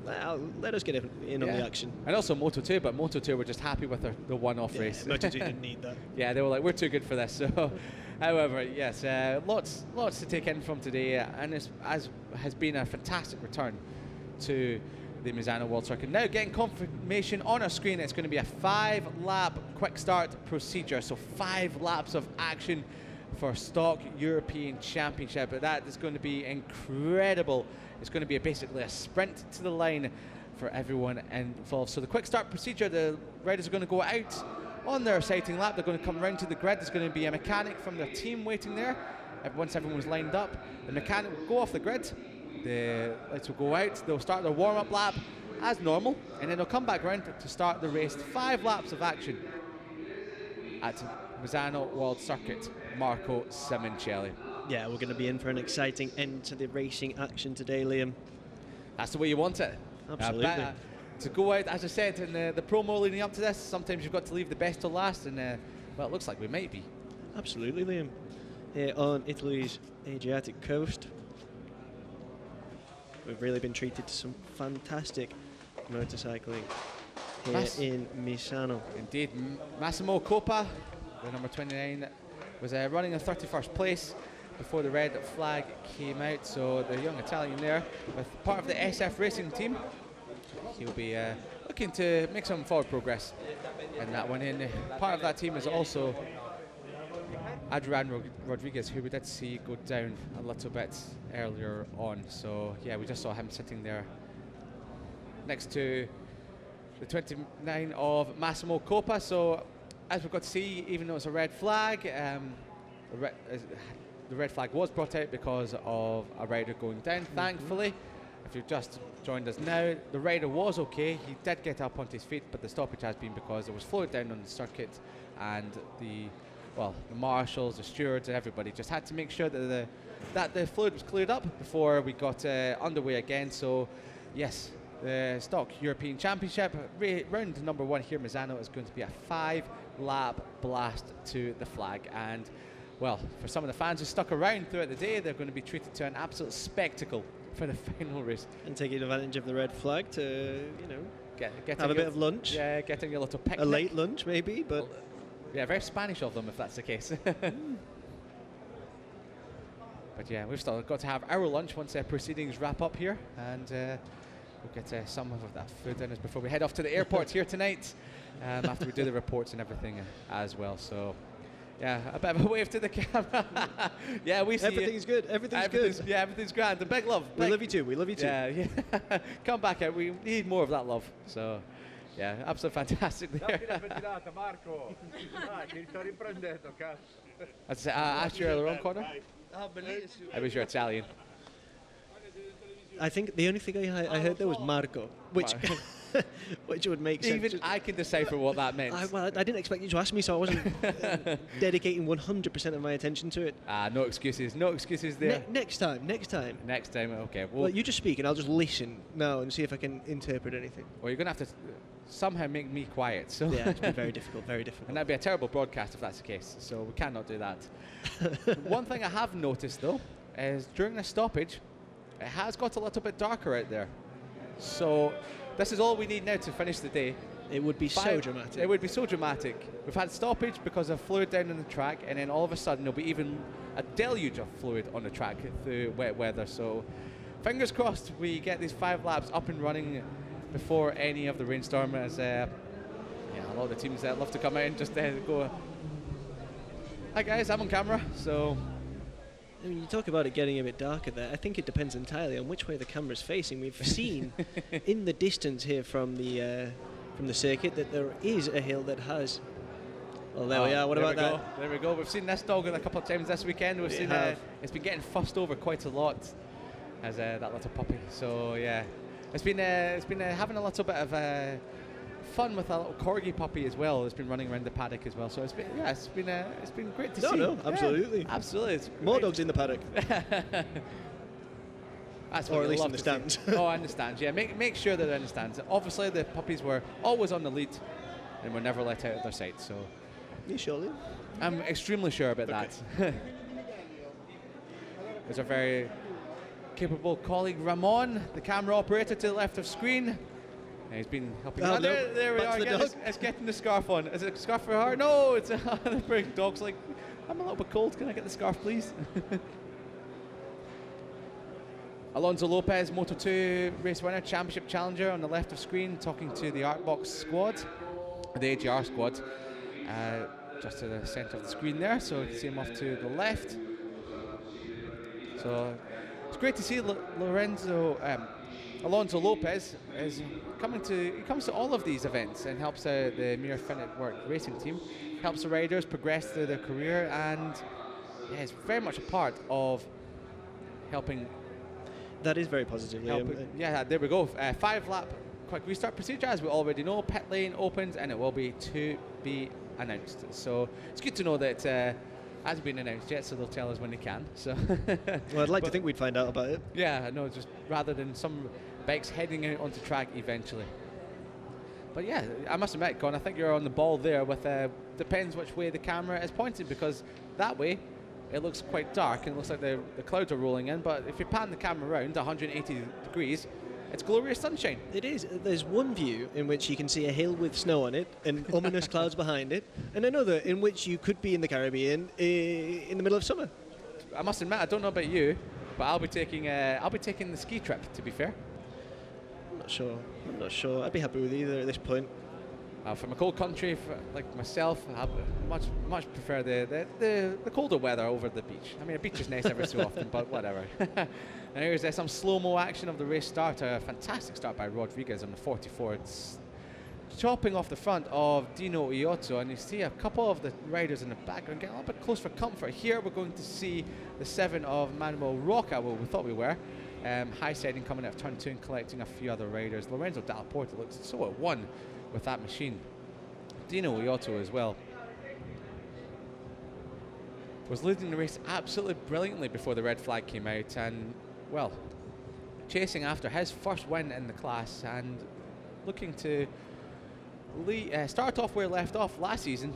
Well, let us get in on the action. And also Moto2, but Moto2 were just happy with the one-off race. Moto2 didn't need that. Yeah, they were like, we're too good for this. So, however, yes, lots to take in from today, and as has been a fantastic return to the Misano World Circuit. Now getting confirmation on our screen, it's going to be a 5-lap quick start procedure. So 5 laps of action for Stock European Championship. But that is going to be incredible. It's going to be basically a sprint to the line for everyone involved. So the quick start procedure, the riders are going to go out on their sighting lap. They're going to come round to the grid. There's going to be a mechanic from their team waiting there. Once everyone's lined up, the mechanic will go off the grid. The lights will go out. They'll start their warm-up lap as normal, and then they'll come back round to start the race. 5 laps of action at Misano World Circuit. Marco Simoncelli. Yeah, we're going to be in for an exciting end to the racing action today, Liam. That's the way you want it. Absolutely. To go out, as I said in the promo leading up to this, sometimes you've got to leave the best till last, and well, it looks like we might be. Absolutely, Liam. Here on Italy's Adriatic coast, we've really been treated to some fantastic motorcycling here in Misano. Indeed. Massimo Coppa, the number 29, was running in 31st place before the red flag came out. So the young Italian there, with part of the SF Racing team, he'll be looking to make some forward progress in that one. And part of that team is also Adrian Rodriguez, who we did see go down a little bit earlier on. So yeah, we just saw him sitting there next to the 29 of Massimo Coppa. So as we've got to see, even though it's a red flag, the red flag was brought out because of a rider going down. Thankfully, if you've just joined us now, the rider was okay. He did get up onto his feet, but the stoppage has been because there was fluid down on the circuit, and the marshals, the stewards, and everybody just had to make sure that the fluid was cleared up before we got underway again. So yes, the Stock European Championship round number 1 here, Misano, is going to be a 5-lap blast to the flag. And well, for some of the fans who stuck around throughout the day, they're going to be treated to an absolute spectacle for the final race. And taking advantage of the red flag to, have a bit of lunch. Yeah, getting a little picnic. A late lunch, maybe, but... Yeah, very Spanish of them, if that's the case. But yeah, we've still got to have our lunch once proceedings wrap up here, and we'll get some of that food in us before we head off to the airport here tonight, after we do the reports and everything as well. So yeah, a bit of a wave to the camera. Yeah, we see everything's good. Everything's good. Yeah, everything's grand. The big love. We love you too. We love you too. Yeah. Come back out. We need more of that love. So yeah, absolutely fantastic there. As I asked you earlier on, Connor. I wish you're Italian. I think the only thing I heard there was Marco, which which would make sense. Even I can decipher what that meant. I didn't expect you to ask me, so I wasn't dedicating 100% of my attention to it. No excuses. No excuses there. Next time. Next time, okay. Well, you just speak and I'll just listen now and see if I can interpret anything. Well, you're going to have to somehow make me quiet. So yeah, it's been very difficult, very difficult. And that'd be a terrible broadcast if that's the case, so we cannot do that. One thing I have noticed, though, is during the stoppage, it has got a little bit darker out there. So this is all we need now to finish the day. It would be so dramatic. It would be so dramatic. We've had stoppage because of fluid down on the track, and then all of a sudden there'll be even a deluge of fluid on the track through wet weather. So fingers crossed we get these 5 laps up and running before any of the rainstorm, as a lot of the teams that love to come out and just go, hi guys, I'm on camera. So I mean, you talk about it getting a bit darker there. I think it depends entirely on which way the camera's facing. We've seen in the distance here from the circuit that there is a hill that has. Well, there we are. What about that? There we go. We've seen this dog a couple of times this weekend. We've seen it's been getting fussed over quite a lot as that little puppy. So yeah, it's been having a little bit of fun with a little corgi puppy as well. It's been running around the paddock as well. So it's been great to see. No, absolutely, yeah, absolutely. It's more dogs in the paddock. That's or at least in the stands. Oh, I understand. Yeah, make sure that they understand. Obviously, the puppies were always on the lead and were never let out of their sight. So, you surely? I'm extremely sure about that. There's a very capable colleague, Ramon, the camera operator to the left of screen. He's been helping. Oh, there we are. It's getting the scarf on. Is it a scarf for her? No, it's the dog's like, I'm a little bit cold. Can I get the scarf, please? Alonso Lopez, Moto2 race winner, championship challenger on the left of screen, talking to the Artbox squad, the AGR squad, just to the centre of the screen there, so you can see him off to the left. So it's great to see Alonso Lopez he comes to all of these events and helps the Mir Finite Work racing team, helps the riders progress through their career, and yeah, it's very much a part of helping. That is very positive, Liam. Yeah, there we go. 5-lap quick restart procedure, as we already know. Pit lane opens, and it will be to be announced. So it's good to know that it hasn't been announced yet, so they'll tell us when they can. So well, I'd like to think we'd find out about it. Yeah, no, just rather than some bikes heading out onto track eventually. But yeah, I must admit, Con, I think you're on the ball there with depends which way the camera is pointed, because that way it looks quite dark and it looks like the clouds are rolling in, but if you pan the camera around 180 degrees, it's glorious sunshine. It is. There's one view in which you can see a hill with snow on it and ominous clouds behind it, and another in which you could be in the Caribbean in the middle of summer. I must admit, I don't know about you, but I'll be taking the ski trip, to be fair. I'm not sure. I'd be happy with either at this point. From a cold country like myself, I much prefer the colder weather over the beach. I mean, a beach is nice every so often, but whatever. And here's some slow-mo action of the race start. A fantastic start by Rodriguez on the 44. It's chopping off the front of Dino Iotto, and you see a couple of the riders in the background getting a little bit close for comfort. Here we're going to see the 7 of Manuel Roca, well, we thought we were. High setting coming out of turn 2 and collecting a few other riders. Lorenzo Dalla Porta looks so at one with that machine. Dino Iotto as well was leading the race absolutely brilliantly before the red flag came out, and well, chasing after his first win in the class and looking to start off where he left off last season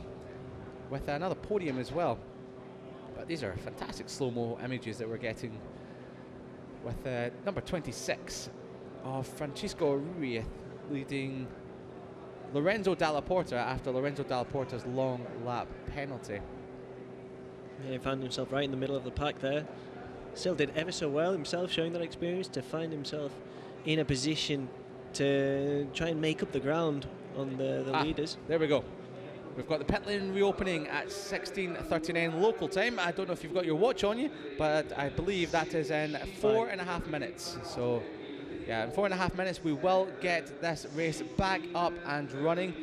with another podium as well. But these are fantastic slow-mo images that we're getting with number 26 of Francisco Ruiz leading Lorenzo Dalla Porta after Lorenzo Dalla Porta's long lap penalty. Yeah, he found himself right in the middle of the pack there. Still did ever so well himself, showing that experience to find himself in a position to try and make up the ground on the leaders. There we go. We've got the pit lane reopening at 16:39 local time. I don't know if you've got your watch on you, but I believe that is in 4.5 minutes. So yeah, in 4.5 minutes we will get this race back up and running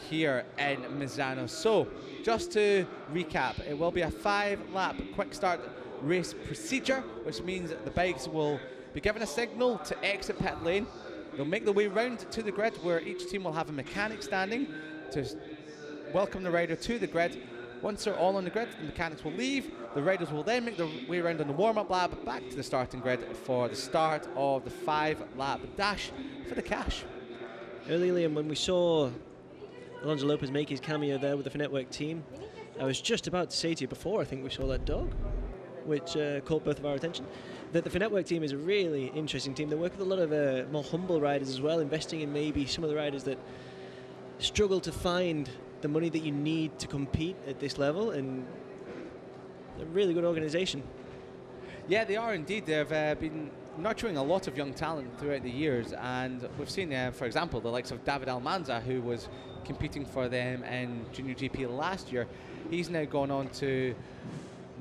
here in Misano. So just to recap, it will be a 5-lap quick start race procedure, which means that the bikes will be given a signal to exit pit lane. They'll make their way round to the grid where each team will have a mechanic standing to welcome the rider to the grid. Once they're all on the grid, the mechanics will leave. The riders will then make their way around on the warm-up lap back to the starting grid for the start of the 5-lap dash for the cash. Earlier, Liam, when we saw Alonso Lopez make his cameo there with the FIM Network team, I was just about to say to you before, I think we saw that dog, which caught both of our attention, that the FIM Network team is a really interesting team. They work with a lot of more humble riders as well, investing in maybe some of the riders that struggle to find the money that you need to compete at this level, and a really good organisation. Yeah, they are indeed. They've been nurturing a lot of young talent throughout the years, and we've seen, for example, the likes of David Almanza, who was competing for them in JuniorGP last year. He's now gone on to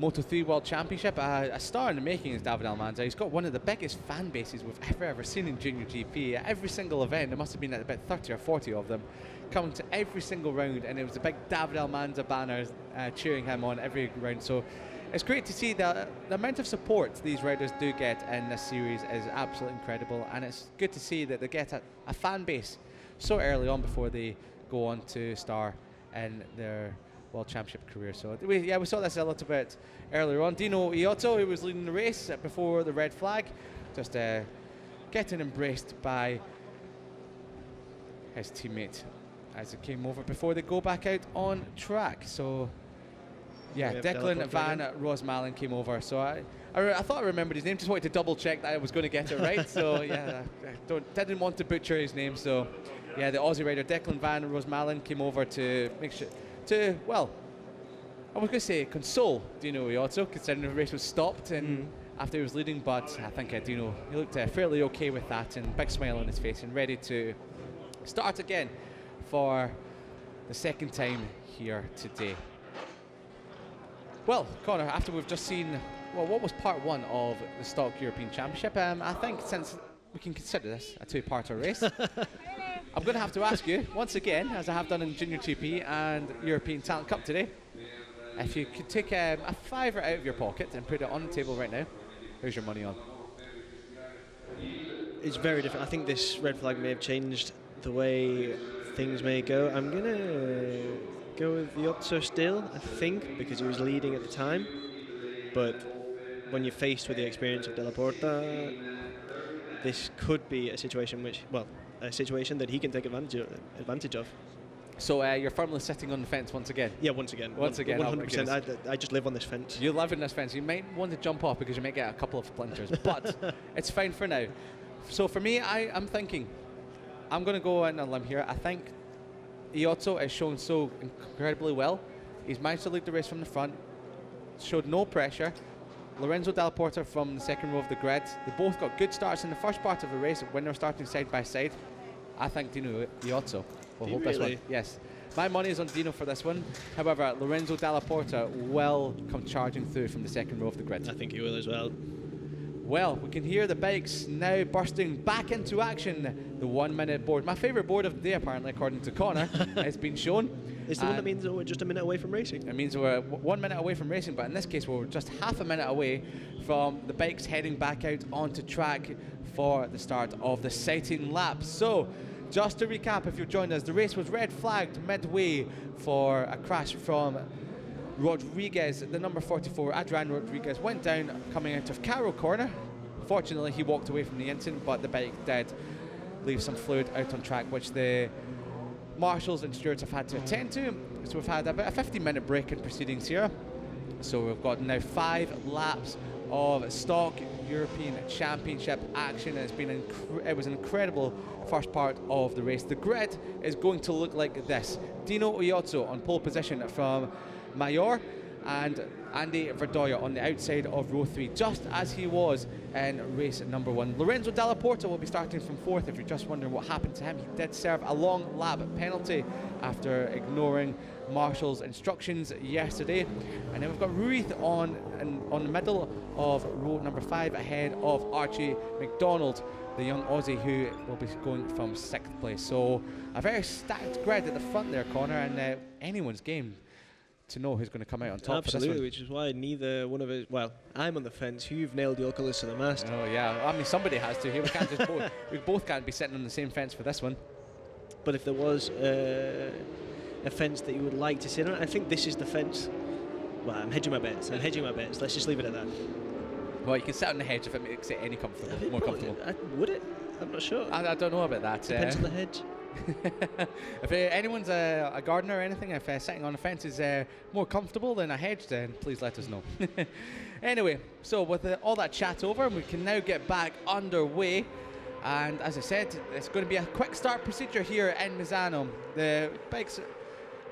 Moto3 World Championship. A star in the making is David Almanza. He's got one of the biggest fan bases we've ever seen in JuniorGP. At every single event, there must have been about 30 or 40 of them coming to every single round, and it was a big David Almanza banner cheering him on every round. So it's great to see that the amount of support these riders do get in this series is absolutely incredible, and it's good to see that they get a fan base so early on before they go on to star in their World Championship career. So we saw this a little bit earlier on. Dino Iotto, who was leading the race before the red flag, just getting embraced by his teammate as it came over before they go back out on track. So yeah, Declan Van Rosmalen came over. So I thought I remembered his name, just wanted to double check that I was going to get it right. So yeah, didn't want to butcher his name. So yeah, the Aussie rider Declan Van Rosmalen came over to make sure well, I was going to say console Dino Iotto, considering the race was stopped and after he was leading, but I think Dino, he looked fairly okay with that, and big smile on his face and ready to start again for the second time here today. Well, Connor, after we've just seen, well, what was part one of the Stock European Championship, I think since we can consider this a two-parter race, I'm going to have to ask you, once again, as I have done in JuniorGP and European Talent Cup today, if you could take a fiver out of your pocket and put it on the table right now, who's your money on? It's very different. I think this red flag may have changed the way things may go. I'm going to go with Iotto still, I think, because he was leading at the time. But when you're faced with the experience of Dalla Porta, this could be a situation a situation that he can take advantage of. So you're firmly sitting on the fence once again? Yeah, once again. 100%. I just live on this fence. You live in this fence. You might want to jump off because you might get a couple of splinters, but it's fine for now. So for me, I'm thinking, I'm going to go on a limb here. I think Iotto has shown so incredibly well. He's managed to lead the race from the front, showed no pressure. Lorenzo Dalla Porta from the second row of the grid. They both got good starts in the first part of the race when they were starting side by side. I think Dino Iotto will Do hold you this one. really? Yes. My money is on Dino for this one. However, Lorenzo Dalla Porta will come charging through from the second row of the grid. I think he will as well. Well, we can hear the bikes now bursting back into action. The 1 minute board, my favourite board of the day apparently, according to Connor, has been shown. It's the one that means that we're just a minute away from racing. It means we're 1 minute away from racing, but in this case we're just half a minute away from the bikes heading back out onto track for the start of the sighting lap. So, just to recap, if you've joined us, the race was red flagged midway for a crash from Rodriguez. The number 44, Adrian Rodriguez, went down coming out of Carroll Corner. Fortunately, he walked away from the incident, but the bike did leave some fluid out on track, which the marshals and stewards have had to attend to. So we've had about a 15-minute break in proceedings here. So we've got now 5 laps of stock European Championship action. It's been it was an incredible first part of the race. The grid is going to look like this: Dino Iozzo on pole position from Mayor, and Andy Verdoya on the outside of row 3, just as he was in race number 1. Lorenzo Dalla Porta will be starting from 4th. If you're just wondering what happened to him, he did serve a long lap penalty after ignoring Marshall's instructions yesterday. And then we've got Ruiz on the middle of row number 5, ahead of Archie McDonald, the young Aussie who will be going from 6th place. So a very stacked grid at the front there, Connor, and anyone's game to know who's going to come out on top. Absolutely, for this one. which is why neither one of us. Well, I'm on the fence. You've nailed your colours to the mast. Oh yeah, I mean somebody has to here. We can't just we both can't be sitting on the same fence for this one. But if there was a fence that you would like to sit on, I think this is the fence. Well, I'm hedging my bets. Let's just leave it at that. Well, you can sit on the hedge if it makes it any more comfortable. Would it? I'm not sure. I don't know about that. Depends on the hedge. If anyone's a gardener or anything, if sitting on a fence is more comfortable than a hedge, then please let us know. Anyway, so with all that chat over, we can now get back underway. And as I said, it's going to be a quick start procedure here in Misano. The bikes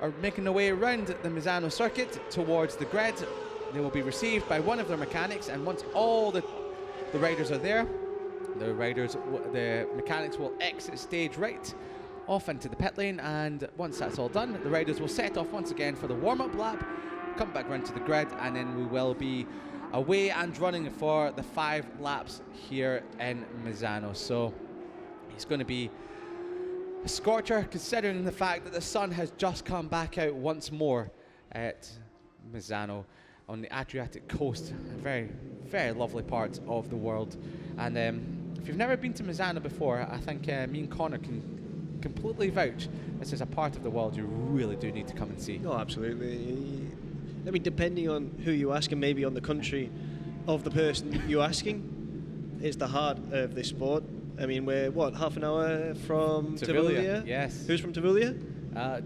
are making their way around the Misano circuit towards the grid. They will be received by one of their mechanics, and once all the riders are there, the mechanics will exit stage right off into the pit lane, and once that's all done, the riders will set off once again for the warm-up lap, come back round to the grid, and then we will be away and running for the 5 laps here in Misano. So it's going to be a scorcher, considering the fact that the sun has just come back out once more at Misano on the Adriatic coast. A very, very lovely part of the world. And if you've never been to Misano before, I think me and Connor can completely vouch this is a part of the world you really do need to come and see. Oh, absolutely. I mean, depending on who you ask and maybe on the country of the person you're asking, it's the heart of this sport. I mean, we're, what, half an hour from Tavullia? Yes. Who's from Tavullia?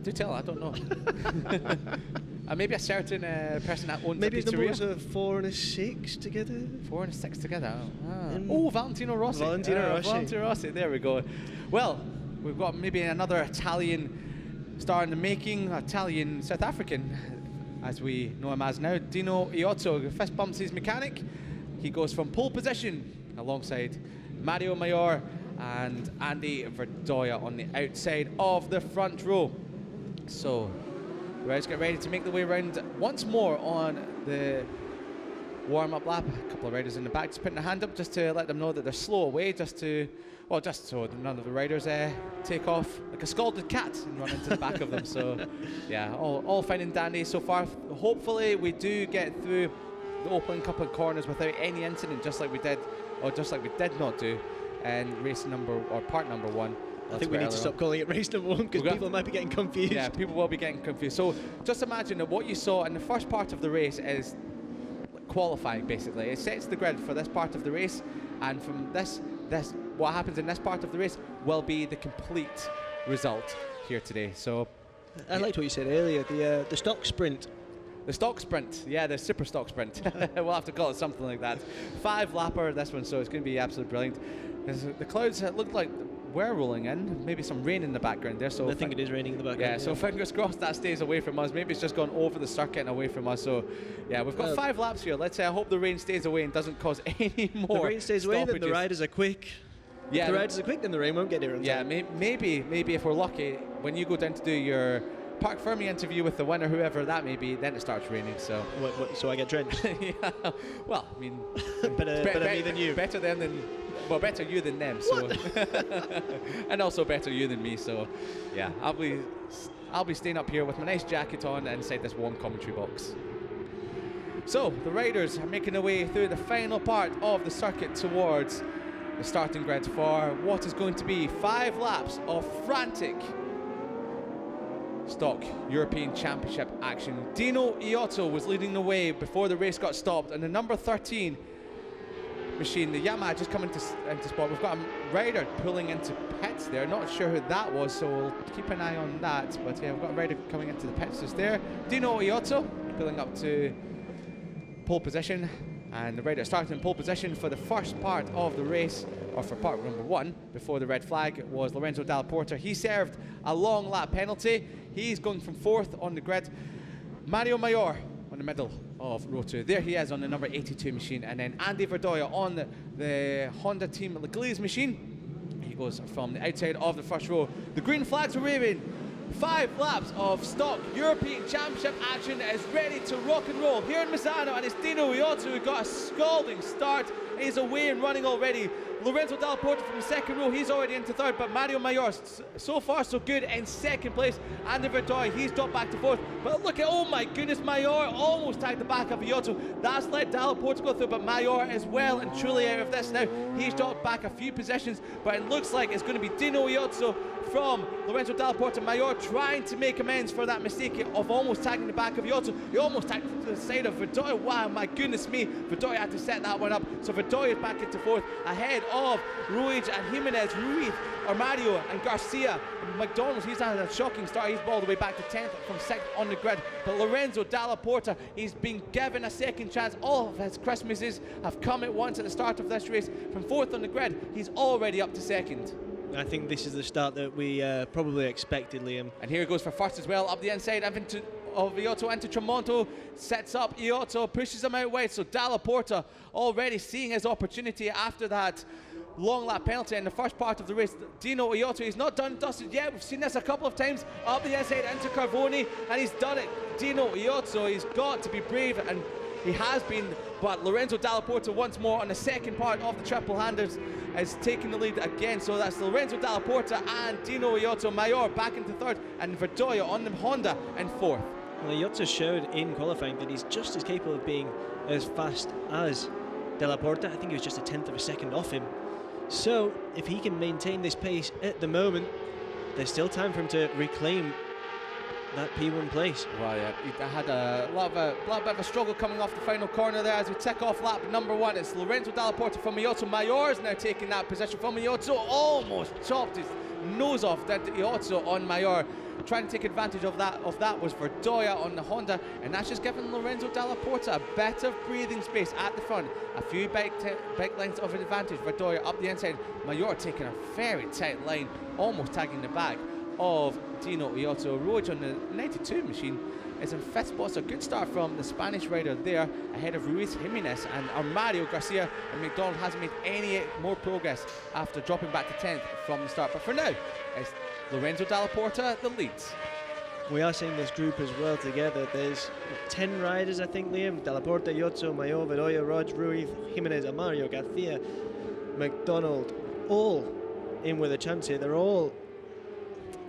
Do tell, I don't know. Maybe a certain person that owns maybe a pizzeria. Maybe the numbers are 4 and a 6 together? 4 and a 6 together. Oh, Valentino Rossi. Valentino Rossi, there we go. Well, we've got maybe another Italian star in the making, Italian South African, as we know him as now. Dino Iozzo fist bumps his mechanic. He goes from pole position alongside Mario Mayor and Andy Verdoya on the outside of the front row. So the riders get ready to make their way around once more on the warm-up lap. A couple of riders in the back just putting a hand up just to let them know that they're slow away, just so none of the riders take off like a scalded cat and run into the back of them. So yeah, all fine and dandy so far. Hopefully we do get through the opening couple of corners without any incident, just like we did not do in part number 1. I think we need to stop calling it race number 1 because people might be getting confused. Yeah, people will be getting confused. So just imagine that what you saw in the first part of the race is qualifying, basically. It sets the grid for this part of the race, and from this what happens in this part of the race will be the complete result here today. So I liked what you said earlier, the stock sprint. The stock sprint, yeah, the super stock sprint. We'll have to call it something like that. 5 lapper this one, so it's going to be absolutely brilliant. The clouds looked like we're rolling in, maybe some rain in the background there. So I think it is raining in the background. Yeah, so fingers crossed that stays away from us. Maybe it's just gone over the circuit and away from us. So yeah, we've got 5 laps here. Let's I hope the rain stays away and doesn't cause any more. The rain stays away, then the riders are quick. Yeah, if the riders are quick, then the rain won't get here. Yeah, maybe if we're lucky, when you go down to do your Park Fermi interview with the winner, whoever that may be, then it starts raining. So, so I get drenched. yeah. Well, I mean, better me than you. Better them than, well, better you than them. So, and also better you than me. So, yeah, I'll be staying up here with my nice jacket on inside this warm commentary box. So the riders are making their way through the final part of the circuit towards the starting grid for what is going to be 5 laps of frantic stock European Championship action. Dino Iotto was leading the way before the race got stopped, and the number 13 machine, the Yamaha, just coming into spot. We've got a rider pulling into pits there. Not sure who that was, so we'll keep an eye on that. But yeah, we've got a rider coming into the pits just there. Dino Iotto pulling up to pole position, and the rider starting in pole position for the first part of the race, or for part number 1 before the red flag, was Lorenzo Dalla Porta. He served a long lap penalty. He's going from 4th on the grid. Mario Maior on the middle of row 2. There he is on the number 82 machine, and then Andy Verdoya on the Honda Team Leclerc's machine. He goes from the outside of the first row. The green flags are waving. 5 laps of stock European Championship action is ready to rock and roll here in Misano, and it's Dino Iotto who got a scalding start. He's away and running already. Lorenzo Dalla Porta from the 2nd row, he's already into 3rd, but Mario Maior, so far so good, in 2nd place. Andy Verdoya, he's dropped back to 4th, but look at, oh my goodness, Maior almost tagged the back of Iotto. That's let Dalla Porta go through, but Maior is well and truly out of this now. He's dropped back a few positions, but it looks like it's going to be Dino Iotto from Lorenzo Dalla Porta. Maior trying to make amends for that mistake of almost tagging the back of Iotto. He almost tagged to the side of Verdoya. Wow, my goodness me, Verdoya had to set that one up. So Verdoya is back into 4th, ahead of Ruiz and Jimenez, Ruiz, Armadio and Garcia. McDonald's, he's had a shocking start. He's balled the way back to 10th from 6th on the grid. But Lorenzo Dalla Porta, he's been given a second chance. All of his Christmases have come at once at the start of this race. From 4th on the grid, he's already up to 2nd. I think this is the start that we probably expected, Liam. And here he goes for first as well, up the inside of Iotto into Tramonto, sets up Iotto, pushes him out wide. So Dalla Porta already seeing his opportunity after that long lap penalty in the first part of the race. Dino Iotto, he's not done dusted yet. We've seen this a couple of times, up the inside into Carboni, and he's done it. Dino Iotto, he's got to be brave, and he has been, but Lorenzo Dalla Porta once more on the 2nd part of the triple handers is taking the lead again. So that's Lorenzo Dalla Porta and Dino Iotto. Maior back into 3rd, and Verdoya on the Honda in 4th. Well, Iotto showed in qualifying that he's just as capable of being as fast as Dalla Porta. I think he was just a 10th of a second off him. So if he can maintain this pace at the moment, there's still time for him to reclaim that P1 place. Well, yeah, he had a lot bit of a struggle coming off the final corner there as we tick off lap number 1. It's Lorenzo Dalla Porta from Iotto. Maior is now taking that position from Iotto. Almost chopped his nose off that Iotto on Maior. Trying to take advantage of that was Verdoya on the Honda, and that's just giving Lorenzo Dalla Porta a bit of breathing space at the front. A few bike lengths of advantage. Verdoya up the inside. Maior taking a very tight line, almost tagging the back of Dino Iotto. Ruiz on the 92 machine is in 5th spot. So a good start from the Spanish rider there, ahead of Ruiz, Jimenez and Armadio. Garcia and McDonald hasn't made any more progress after dropping back to 10th from the start. But for now, it's Lorenzo Dalla Porta the leads. We are seeing this group as well together. There's 10 riders, I think, Liam. Dalla Porta, Iotto, Maior, Verdoya, Rog, Ruiz, Jimenez, Armadio, Garcia, McDonald, all in with a chance here. They're all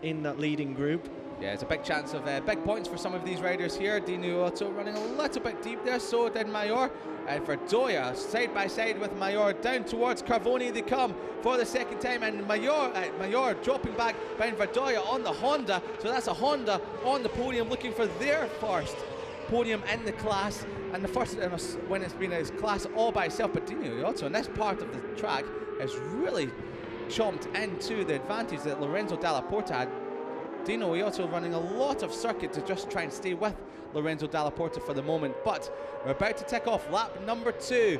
in that leading group. Yeah, it's a big chance of big points for some of these riders here. Dino Iotto running a little bit deep there, so did Maior. And Verdoya side by side with Maior, down towards Carboni they come for the 2nd time, and Maior dropping back behind Verdoya on the Honda. So that's a Honda on the podium looking for their first podium in the class, and the first when it's been his class all by itself. But Dino Iotto in this part of the track has really chomped into the advantage that Lorenzo Dalla Porta had. Dino Iotto running a lot of circuit to just try and stay with Lorenzo Dalla Porta for the moment, but we're about to tick off lap number 2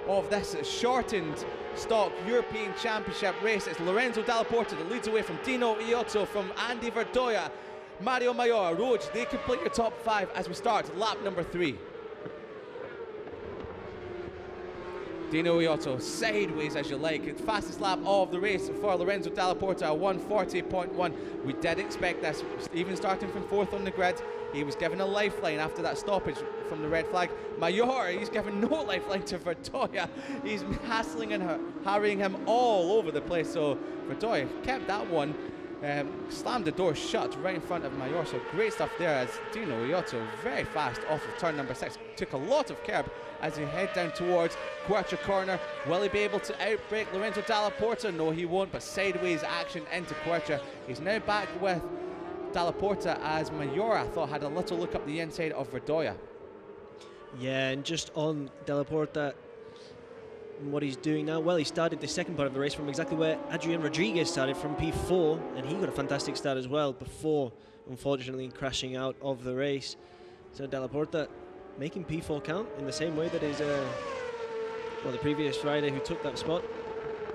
of this shortened stock European Championship race. It's Lorenzo Dalla Porta that leads away from Dino Iotto, from Andy Verdoya, Mario Maior, Rog. They complete your top 5 as we start lap number 3. Dino Iotto, sideways as you like. Fastest lap of the race for Lorenzo Dalla Porta, 1:40.1. We did expect this, even starting from 4th on the grid. He was given a lifeline after that stoppage from the red flag. Mayor, he's given no lifeline to Verdoya. He's hassling and harrying him all over the place. So Verdoya kept that one. Slammed the door shut right in front of Mayor, so great stuff there as Dino Iotto very fast off of turn number 6. Took a lot of curb as he head down towards Quarter Corner. Will he be able to outbrake Lorenzo Dalla Porta? No, he won't, but sideways action into Quarter. He's now back with Dalla Porta as Mayor, I thought, had a little look up the inside of Verdoya. Yeah, and just on Dalla Porta, what he's doing now, well, he started the second part of the race from exactly where Adrian Rodriguez started, from P4, and he got a fantastic start as well before, unfortunately, crashing out of the race. So Dalla Porta making P4 count in the same way that his the previous rider who took that spot.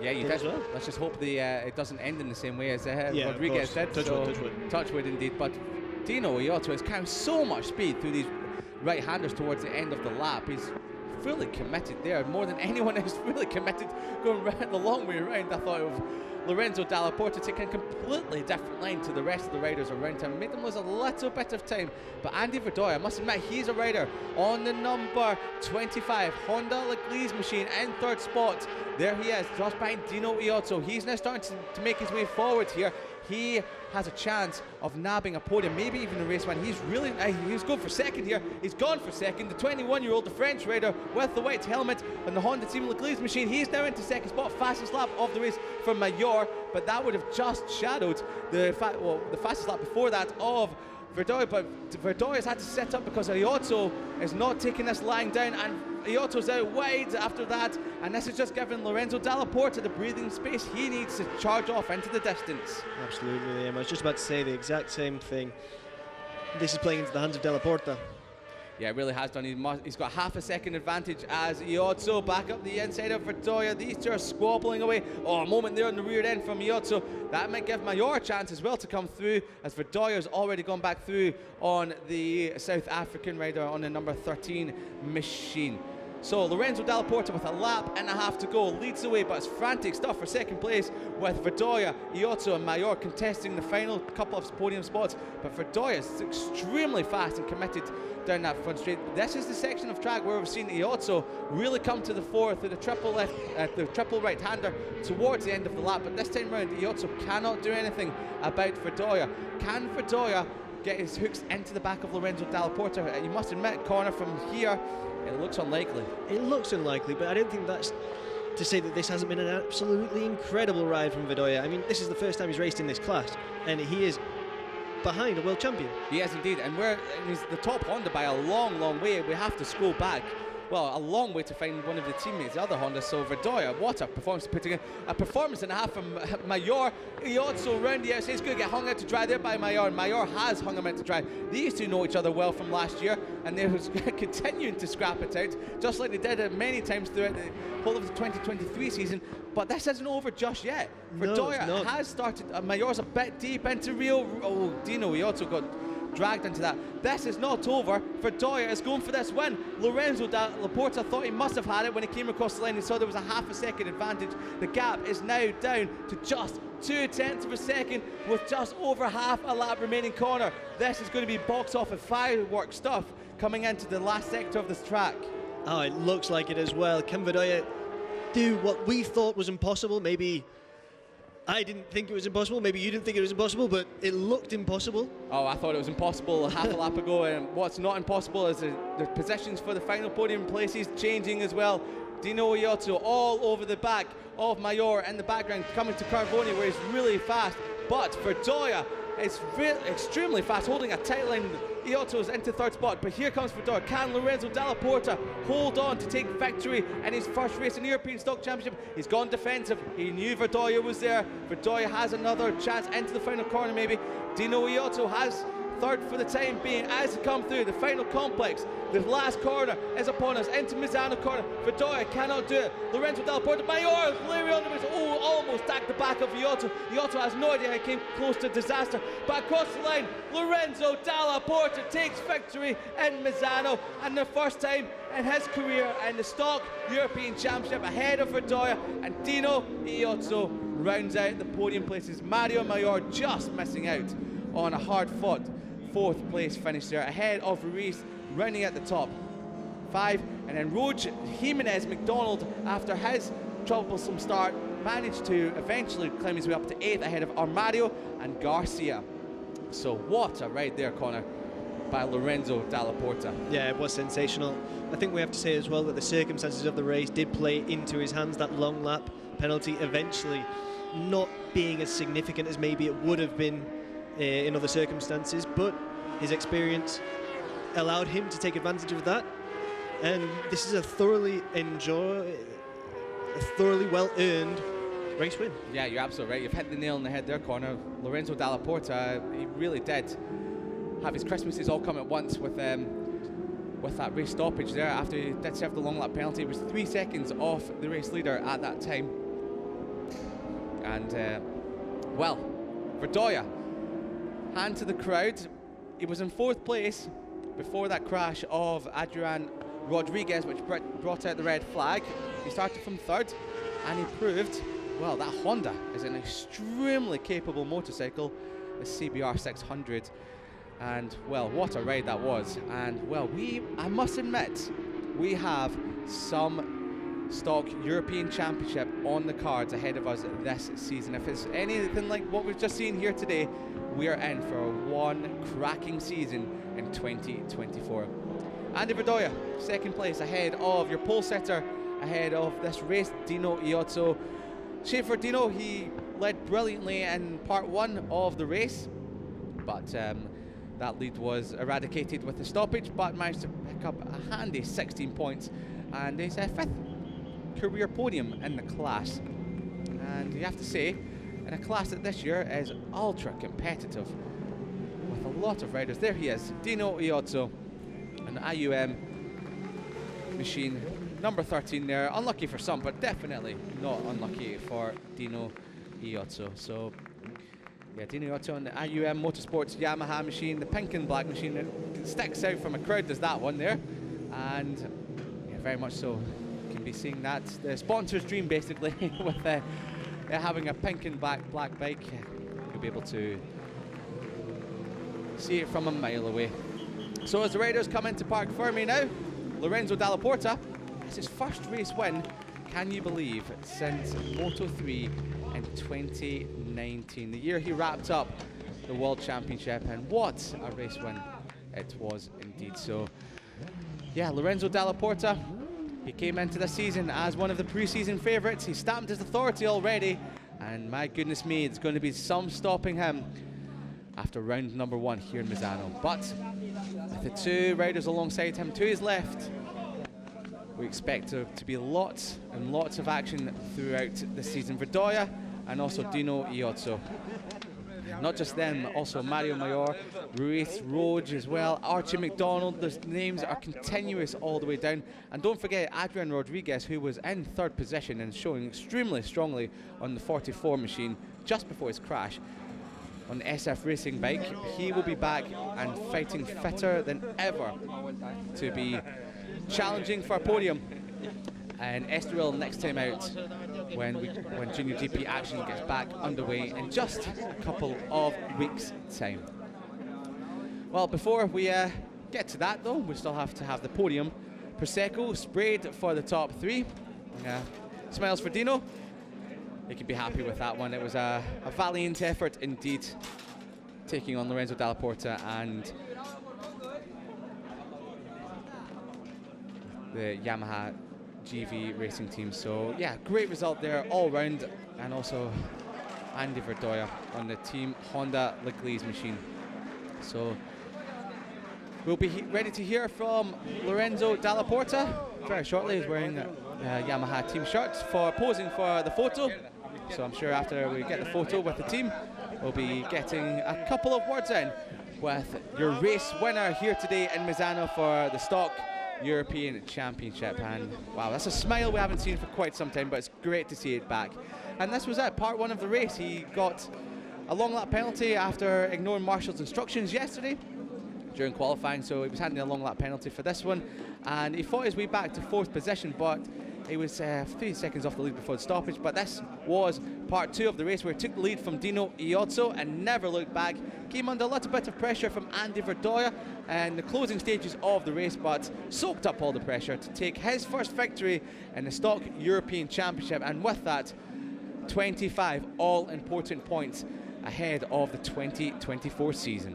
Yeah, you did. As well. Let's just hope it doesn't end in the same way as Rodriguez did. Touch wood indeed. But Dino Iotto has carried so much speed through these right-handers towards the end of the lap. He's fully committed there, more than anyone else, really committed, going right the long way around. I thought of Lorenzo Dalla Porta taking a completely different line to the rest of the riders around him, made them lose a little bit of time. But Andy Verdoya, I must admit, he's a rider on the number 25 Honda Leglise machine in 3rd spot. There he is, just behind Dino Iotto. He's now starting to make his way forward here. He has a chance of nabbing a podium, maybe even a race win. He's really, he's going for second here. He's gone for second. The 21-year-old, the French rider with the white helmet and the Honda Team Leglise machine. He's now into second spot, fastest lap of the race for Mayor, but that would have just shadowed the fastest lap before that of Verdoya. But Verdoya has had to set up because Iotto is not taking this lying down, and Iotto's out wide after that, and this is just giving Lorenzo Dalla Porta the breathing space he needs to charge off into the distance. Absolutely, I was just about to say the exact same thing. This is playing into the hands of Dalla Porta. Yeah, it really has done. He's got half a second advantage as Iotto back up the inside of Verdoya. These two are squabbling away. Oh, a moment there on the rear end from Iotto. That might give Mayor a chance as well to come through, as Verdoya's already gone back through on the South African rider on the number 13 machine. So Lorenzo Dalla Porta with a lap and a half to go leads the way, but it's frantic stuff for second place with Verdoya, Iotto and Mayor contesting the final couple of podium spots. But Verdoya is extremely fast and committed down that front straight. This is the section of track where we've seen Iotto really come to the fore through the triple right-hander towards the end of the lap. But this time round, Iotto cannot do anything about Verdoya. Can Verdoya get his hooks into the back of Lorenzo Dalla Porta? You must admit, Connor, from here, it looks unlikely. It looks unlikely, but I don't think that's to say that this hasn't been an absolutely incredible ride from Verdoya. I mean, this is the first time he's raced in this class, and he is behind a world champion. He is indeed, and he's the top Honda by a long, long way. We have to scroll back, well, a long way to find one of the teammates, the other Honda. So Verdoya, what a performance, putting in a performance and a half from Mayor. Iotto round the outside, he's going to get hung out to dry there by Mayor, and Mayor has hung him out to dry. These two know each other well from last year, and they're continuing to scrap it out, just like they did many times throughout the whole of the 2023 season. But this isn't over just yet. Verdoya has started, Mayor's a bit deep into Rio. Oh, Dino Iotto got dragged into that. This is not over. Verdoya is going for this win. Lorenzo Dalla Porta thought he must have had it when he came across the line and saw there was a half a second advantage. The gap is now down to just 0.2 of a second with just over half a lap remaining. Connor, this is going to be box office fireworks stuff coming into the last sector of this track. Oh, it looks like it as well. Can Verdoya do what we thought was impossible? Maybe I didn't think it was impossible, maybe you didn't think it was impossible, but it looked impossible. Oh, I thought it was impossible half a lap ago, and what's not impossible is the positions for the final podium places changing as well. Dino Iotto all over the back of Mayor in the background, coming to Carvoni where he's really fast, but Verdoya is extremely fast, holding a tight line. Iotto's into 3rd spot, but here comes Verdoya. Can Lorenzo Dalla Porta hold on to take victory in his first race in the European Stock Championship? He's gone defensive. He knew Verdoya was there. Verdoya has another chance into the final corner maybe. Dino Iotto has third for the time being as they come through the final complex. The last corner is upon us, into Misano corner. Verdoya cannot do it. Lorenzo Dalla Porta, Mayor, Larry Underwood, almost tagged the back of Iotto. Iotto has no idea how he came close to disaster, but across the line, Lorenzo Dalla Porta takes victory in Misano, and the first time in his career in the Stock European Championship, ahead of Verdoya, and Dino Iotto rounds out the podium places. Mario Mayor just missing out on a hard-fought fourth place finish there, ahead of Ruiz, rounding at the top 5, and then Roj Jimenez McDonald, after his troublesome start, managed to eventually climb his way up to 8th, ahead of Armario and Garcia. So what a ride there, Connor, by Lorenzo Dalla Porta. Yeah, it was sensational. I think we have to say as well that the circumstances of the race did play into his hands. That long lap penalty eventually not being as significant as maybe it would have been in other circumstances, but his experience allowed him to take advantage of that, and this is a thoroughly well-earned race win. Yeah, you're absolutely right. You've hit the nail on the head there, Connor. Lorenzo Dalla Porta, he really did have his Christmases all come at once with that race stoppage there after he did serve the long lap penalty. He was 3 seconds off the race leader at that time. And, well, Verdoya, hand to the crowd. He was in 4th place before that crash of Adrian Rodriguez, which brought out the red flag. He started from 3rd, and he proved, well, that Honda is an extremely capable motorcycle, the CBR 600. And, well, what a ride that was. And, well, I must admit, we have some Stock European Championship on the cards ahead of us this season. If it's anything like what we've just seen here today, we are in for one cracking season in 2024. Andy Verdoya, 2nd place, ahead of your pole setter, ahead of this race, Dino Iotto. Shame for Dino, he led brilliantly in part 1 of the race, but that lead was eradicated with the stoppage, but managed to pick up a handy 16 points, and his 5th career podium in the class. And you have to say, in a class that this year is ultra competitive with a lot of riders. There he is, Dino Iotto, an IUM machine, number 13 there. Unlucky for some, but definitely not unlucky for Dino Iotto. So yeah, Dino Iotto on the IUM Motorsports Yamaha machine, the pink and black machine. It sticks out from a crowd, does that one there, and yeah, very much so. You can be seeing that, the sponsor's dream basically, with having a pink and black bike. You'll be able to see it from a mile away. So as the riders come into Parc Fermé now, Lorenzo Dalla Porta has his first race win, can you believe, since Moto3 in 2019, the year he wrapped up the World Championship, and what a race win it was indeed. So yeah, Lorenzo Dalla Porta, he came into the season as one of the pre-season favourites. He stamped his authority already, and my goodness me, it's going to be some stopping him after round number 1 here in Misano. But with the 2 riders alongside him to his left, we expect there to be lots and lots of action throughout the season. Verdoya and also Dino Iotto. Not just them, also Mario Mayor, Ruiz, Roj as well, Archie McDonald. The names are continuous all the way down. And don't forget Adrian Rodriguez, who was in 3rd position and showing extremely strongly on the 44 machine just before his crash on the SF Racing bike. He will be back and fighting fitter than ever to be challenging for a podium and Estoril next time out, when JuniorGP action gets back underway in just a couple of weeks' time. Well, before we get to that though, we still have to have the podium. Prosecco sprayed for the top 3. Smiles for Dino. He can be happy with that one. It was a valiant effort indeed, taking on Lorenzo Dalla Porta and the Yamaha GV racing team. So yeah, great result there all round, and also Andy Verdoya on the Team Honda Leclerc's machine. So we'll be ready to hear from Lorenzo Dalla Porta very shortly. He's wearing a Yamaha team shirt for posing for the photo. So I'm sure after we get the photo with the team, we'll be getting a couple of words in with your race winner here today in Misano for the Stock European Championship. And wow, that's a smile we haven't seen for quite some time, but it's great to see it back. And this was it, part one of the race. He got a long lap penalty after ignoring Marshall's instructions yesterday during qualifying, so he was handing a long lap penalty for this one, and he fought his way back to 4th position, but he was 3 seconds off the lead before the stoppage. But this was part 2 of the race, where he took the lead from Dino Iozzo and never looked back. Came under a little bit of pressure from Andy Verdoya in the closing stages of the race, but soaked up all the pressure to take his first victory in the Stock European Championship, and with that 25 all-important points ahead of the 2024 season.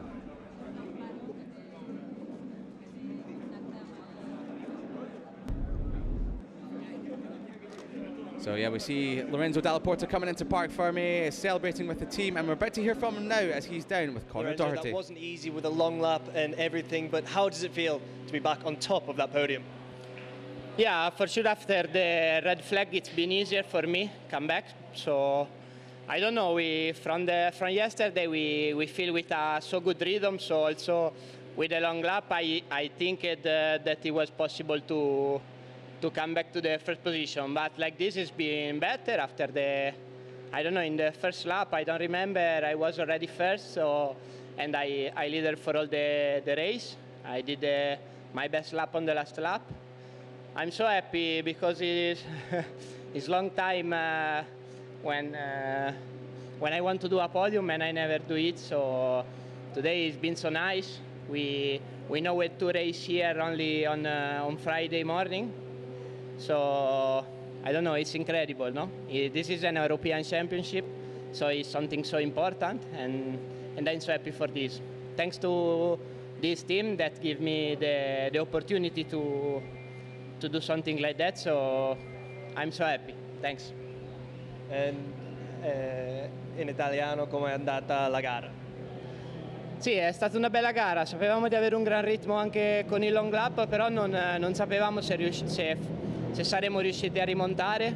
So yeah, we see Lorenzo Dalla Porta coming into Parc Fermé, celebrating with the team, and we're about to hear from him now as he's down with Conor Lorenzo, Doherty. that wasn't easy with a long lap and everything, but how does it feel to be back on top of that podium? Yeah, for sure after the red flag it's been easier for me come back. So I don't know, from yesterday we feel with a so good rhythm, so also with a long lap I think that it was possible to come back to the first position. But like this has been better after I don't know, in the first lap, I don't remember, I was already first, so, and I leaded for all the race. I did my best lap on the last lap. I'm so happy because it's long time when I want to do a podium and I never do it, so today it's been so nice. We know where to race here only on Friday morning. So, I don't know, it's incredible, no? This is an European Championship, so it's something so important, and I'm so happy for this. Thanks to this team that gave me the opportunity to do something like that, so I'm so happy. Thanks. And in italiano, come è andata la gara? Sì, è stata una bella gara, sapevamo di avere un gran ritmo anche con il long lap, però non sapevamo se saremmo riusciti a rimontare.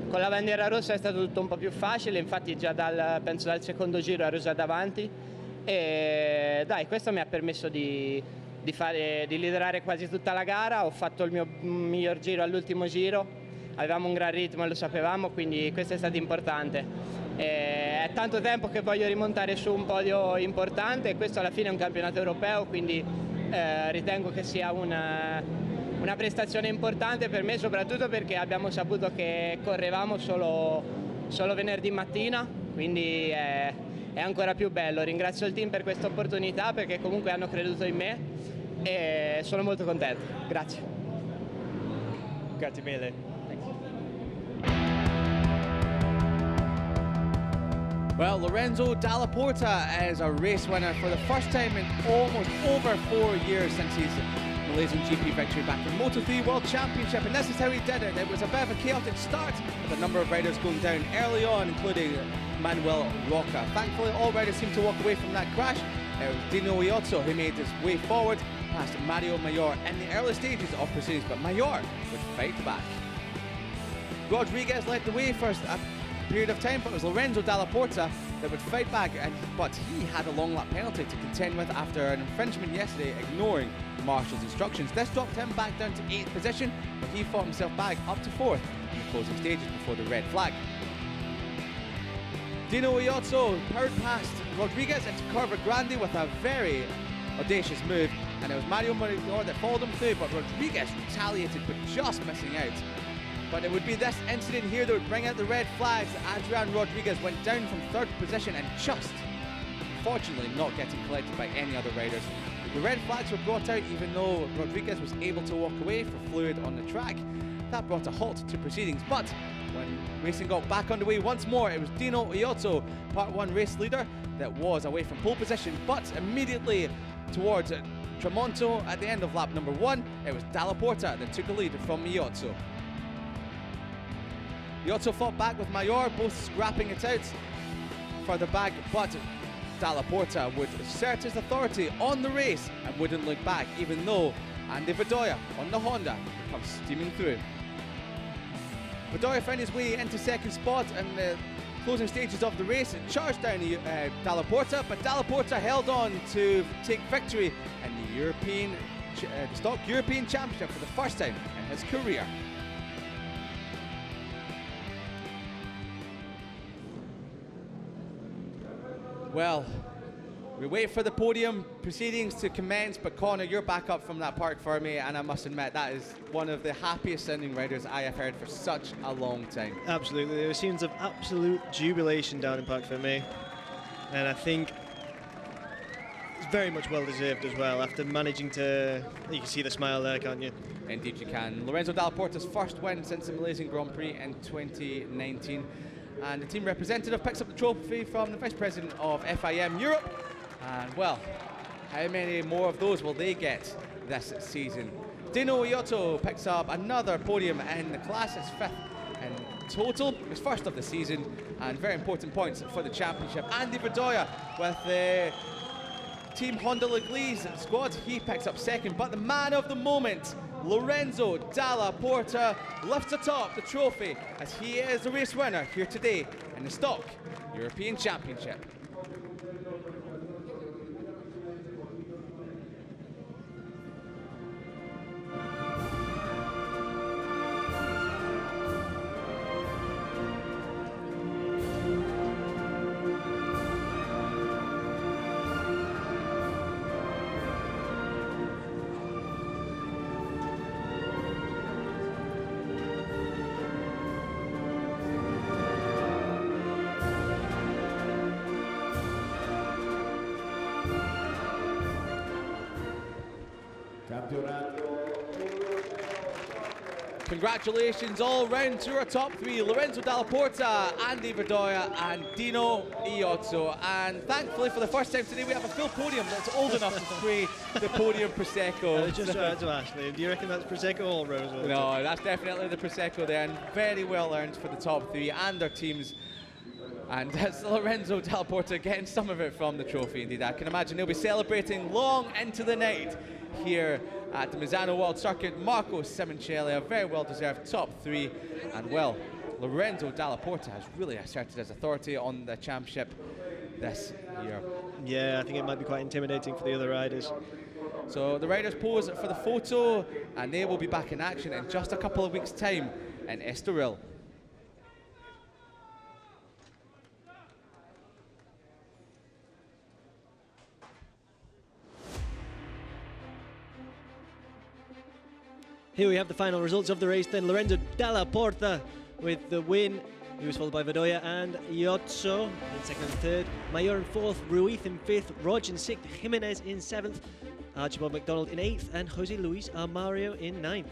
Con la bandiera rossa è stato tutto un po' più facile, infatti già penso dal secondo giro ero già davanti, e dai, questo mi ha permesso di liderare quasi tutta la gara. Ho fatto il mio miglior giro all'ultimo giro, avevamo un gran ritmo e lo sapevamo, quindi questo è stato importante. È tanto tempo che voglio rimontare su un podio importante, e questo alla fine è un campionato europeo, quindi ritengo che sia una prestazione importante per me, soprattutto perché abbiamo saputo che correvamo solo venerdì mattina, quindi è ancora più bello. Ringrazio il team per questa opportunità, perché comunque hanno creduto in me e sono molto contento. Grazie. Grazie mille. Well, Lorenzo Dalla Porta is a race winner for the first time in almost over 4 years since his Malaysian GP victory back in Moto3 World Championship, and this is how he did it. It was a bit of a chaotic start with a number of riders going down early on, including Manuel Roca. Thankfully, all riders seemed to walk away from that crash. It was Dino Iozzo who made his way forward past Mario Mayor in the early stages of proceedings, but Mayor would fight back. Rodriguez led the way for a period of time, but it was Lorenzo Dalla Porta that would fight back, but he had a long lap penalty to contend with after an infringement yesterday, ignoring Marshall's instructions. This dropped him back down to 8th position, but he fought himself back up to 4th in the closing stages before the red flag. Dino Iozzo powered past Rodriguez into Curva Grande with a very audacious move, and it was Mario Mayor that followed him through, but Rodriguez retaliated, but just missing out. But it would be this incident here that would bring out the red flags. Adrian Rodriguez went down from 3rd position and just, unfortunately, not getting collected by any other riders. The red flags were brought out even though Rodriguez was able to walk away for fluid on the track. That brought a halt to proceedings, but when racing got back underway once more, it was Dino Iozzo, Part 1 race leader, that was away from pole position, but immediately towards Tramonto at the end of lap number 1, it was Dalla Porta that took the lead from Iozzo. Iozzo fought back with Mayor, both scrapping it out further back, but Dalla Porta would assert his authority on the race and wouldn't look back, even though Andy Verdoya on the Honda would come steaming through. Verdoya found his way into 2nd spot, and the closing stages of the race, it charged down Dalla Porta, but Dalla Porta held on to take victory in the Stock European Championship for the first time in his career. Well, we wait for the podium proceedings to commence, but Connor, you're back up from that park for me, and I must admit that is one of the happiest sounding riders I have heard for such a long time. Absolutely, there were scenes of absolute jubilation down in Park for me, and I think it's very much well deserved as well after managing to. You can see the smile there, can't you? Indeed you can. Lorenzo Dalla Porta's first win since the Malaysian Grand Prix in 2019. And the team representative picks up the trophy from the Vice President of FIM Europe. And well, how many more of those will they get this season? Dino Iotto picks up another podium in the class, his fifth in total, his first of the season, and very important points for the championship. Andy Bedoya with the Team Honda Leglise squad, he picks up second, but the man of the moment, Lorenzo Dalla Porta, lifts atop the trophy as he is the race winner here today in the Stock European Championship. Congratulations all round to our top three, Lorenzo Dalla Porta, Andy Bedoya and Dino Iotto. And thankfully for the first time today we have a full podium that's old enough to spray the podium Prosecco. I was just trying to ask, Liam, do you reckon that's Prosecco or Rose? No, that's definitely the Prosecco there, and very well earned for the top three and their teams. And that's Lorenzo Dalla Porta getting some of it from the trophy indeed. I can imagine they'll be celebrating long into the night here at the Misano World Circuit. Marco Simoncelli, a very well-deserved top three. And well, Lorenzo Dalla Porta has really asserted his authority on the championship this year. Yeah, I think it might be quite intimidating for the other riders. So the riders pose for the photo, and they will be back in action in just a couple of weeks' time in Estoril. Here we have the final results of the race then. Lorenzo Dalla Porta with the win. He was followed by Bedoya and Iotto in second and third. Mayor in fourth, Ruiz in fifth, Rog in sixth, Jimenez in seventh, Archibald McDonald in eighth, and Jose Luis Armario in ninth.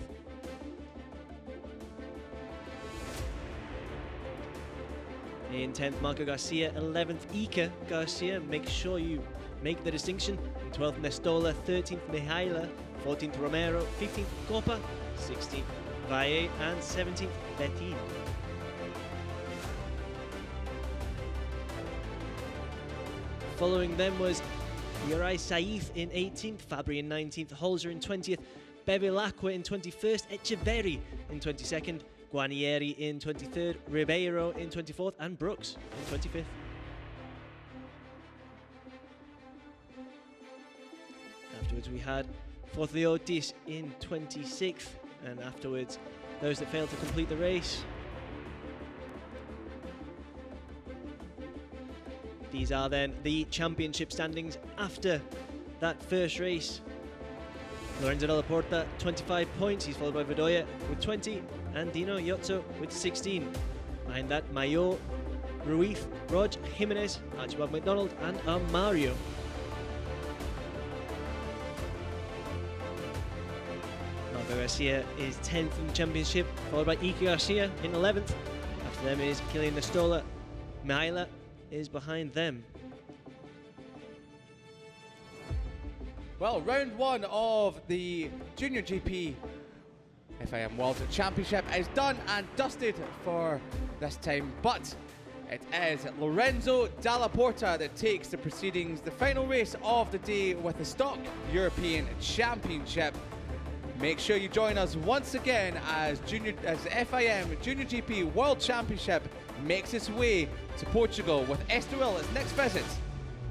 In 10th, Marco Garcia, 11th, Iker Garcia. Make sure you make the distinction. In 12th, Nestola, 13th, Mihaila, 14th, Romero, 15th, Copa, 16th, Valle, and 17th, Betin. Following them was Yorai Saif in 18th, Fabri in 19th, Holzer in 20th, Bevilacqua in 21st, Echeverri in 22nd, Guarnieri in 23rd, Ribeiro in 24th, and Brooks in 25th. Afterwards we had Fortliotis in 26th, and afterwards those that failed to complete the race. These are then the championship standings after that first race. Lorenzo Dalla Porta, 25 points. He's followed by Bedoya with 20 and Dino Iotto with 16. Behind that, Mayo, Ruiz, Rog, Jimenez, Archibald McDonald and Armario. Marco Garcia is 10th in the championship, followed by Iker Garcia in 11th. After them is Kilian Nestola. Mihaila is behind them. Well, round one of the JuniorGP FIM World Championship is done and dusted for this time, but it is Lorenzo Dalla Porta that takes the proceedings. The final race of the day with the Stock European Championship. Make sure you join us once again as FIM Junior GP World Championship makes its way to Portugal with Estoril its next visit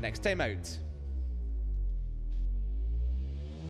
next time out.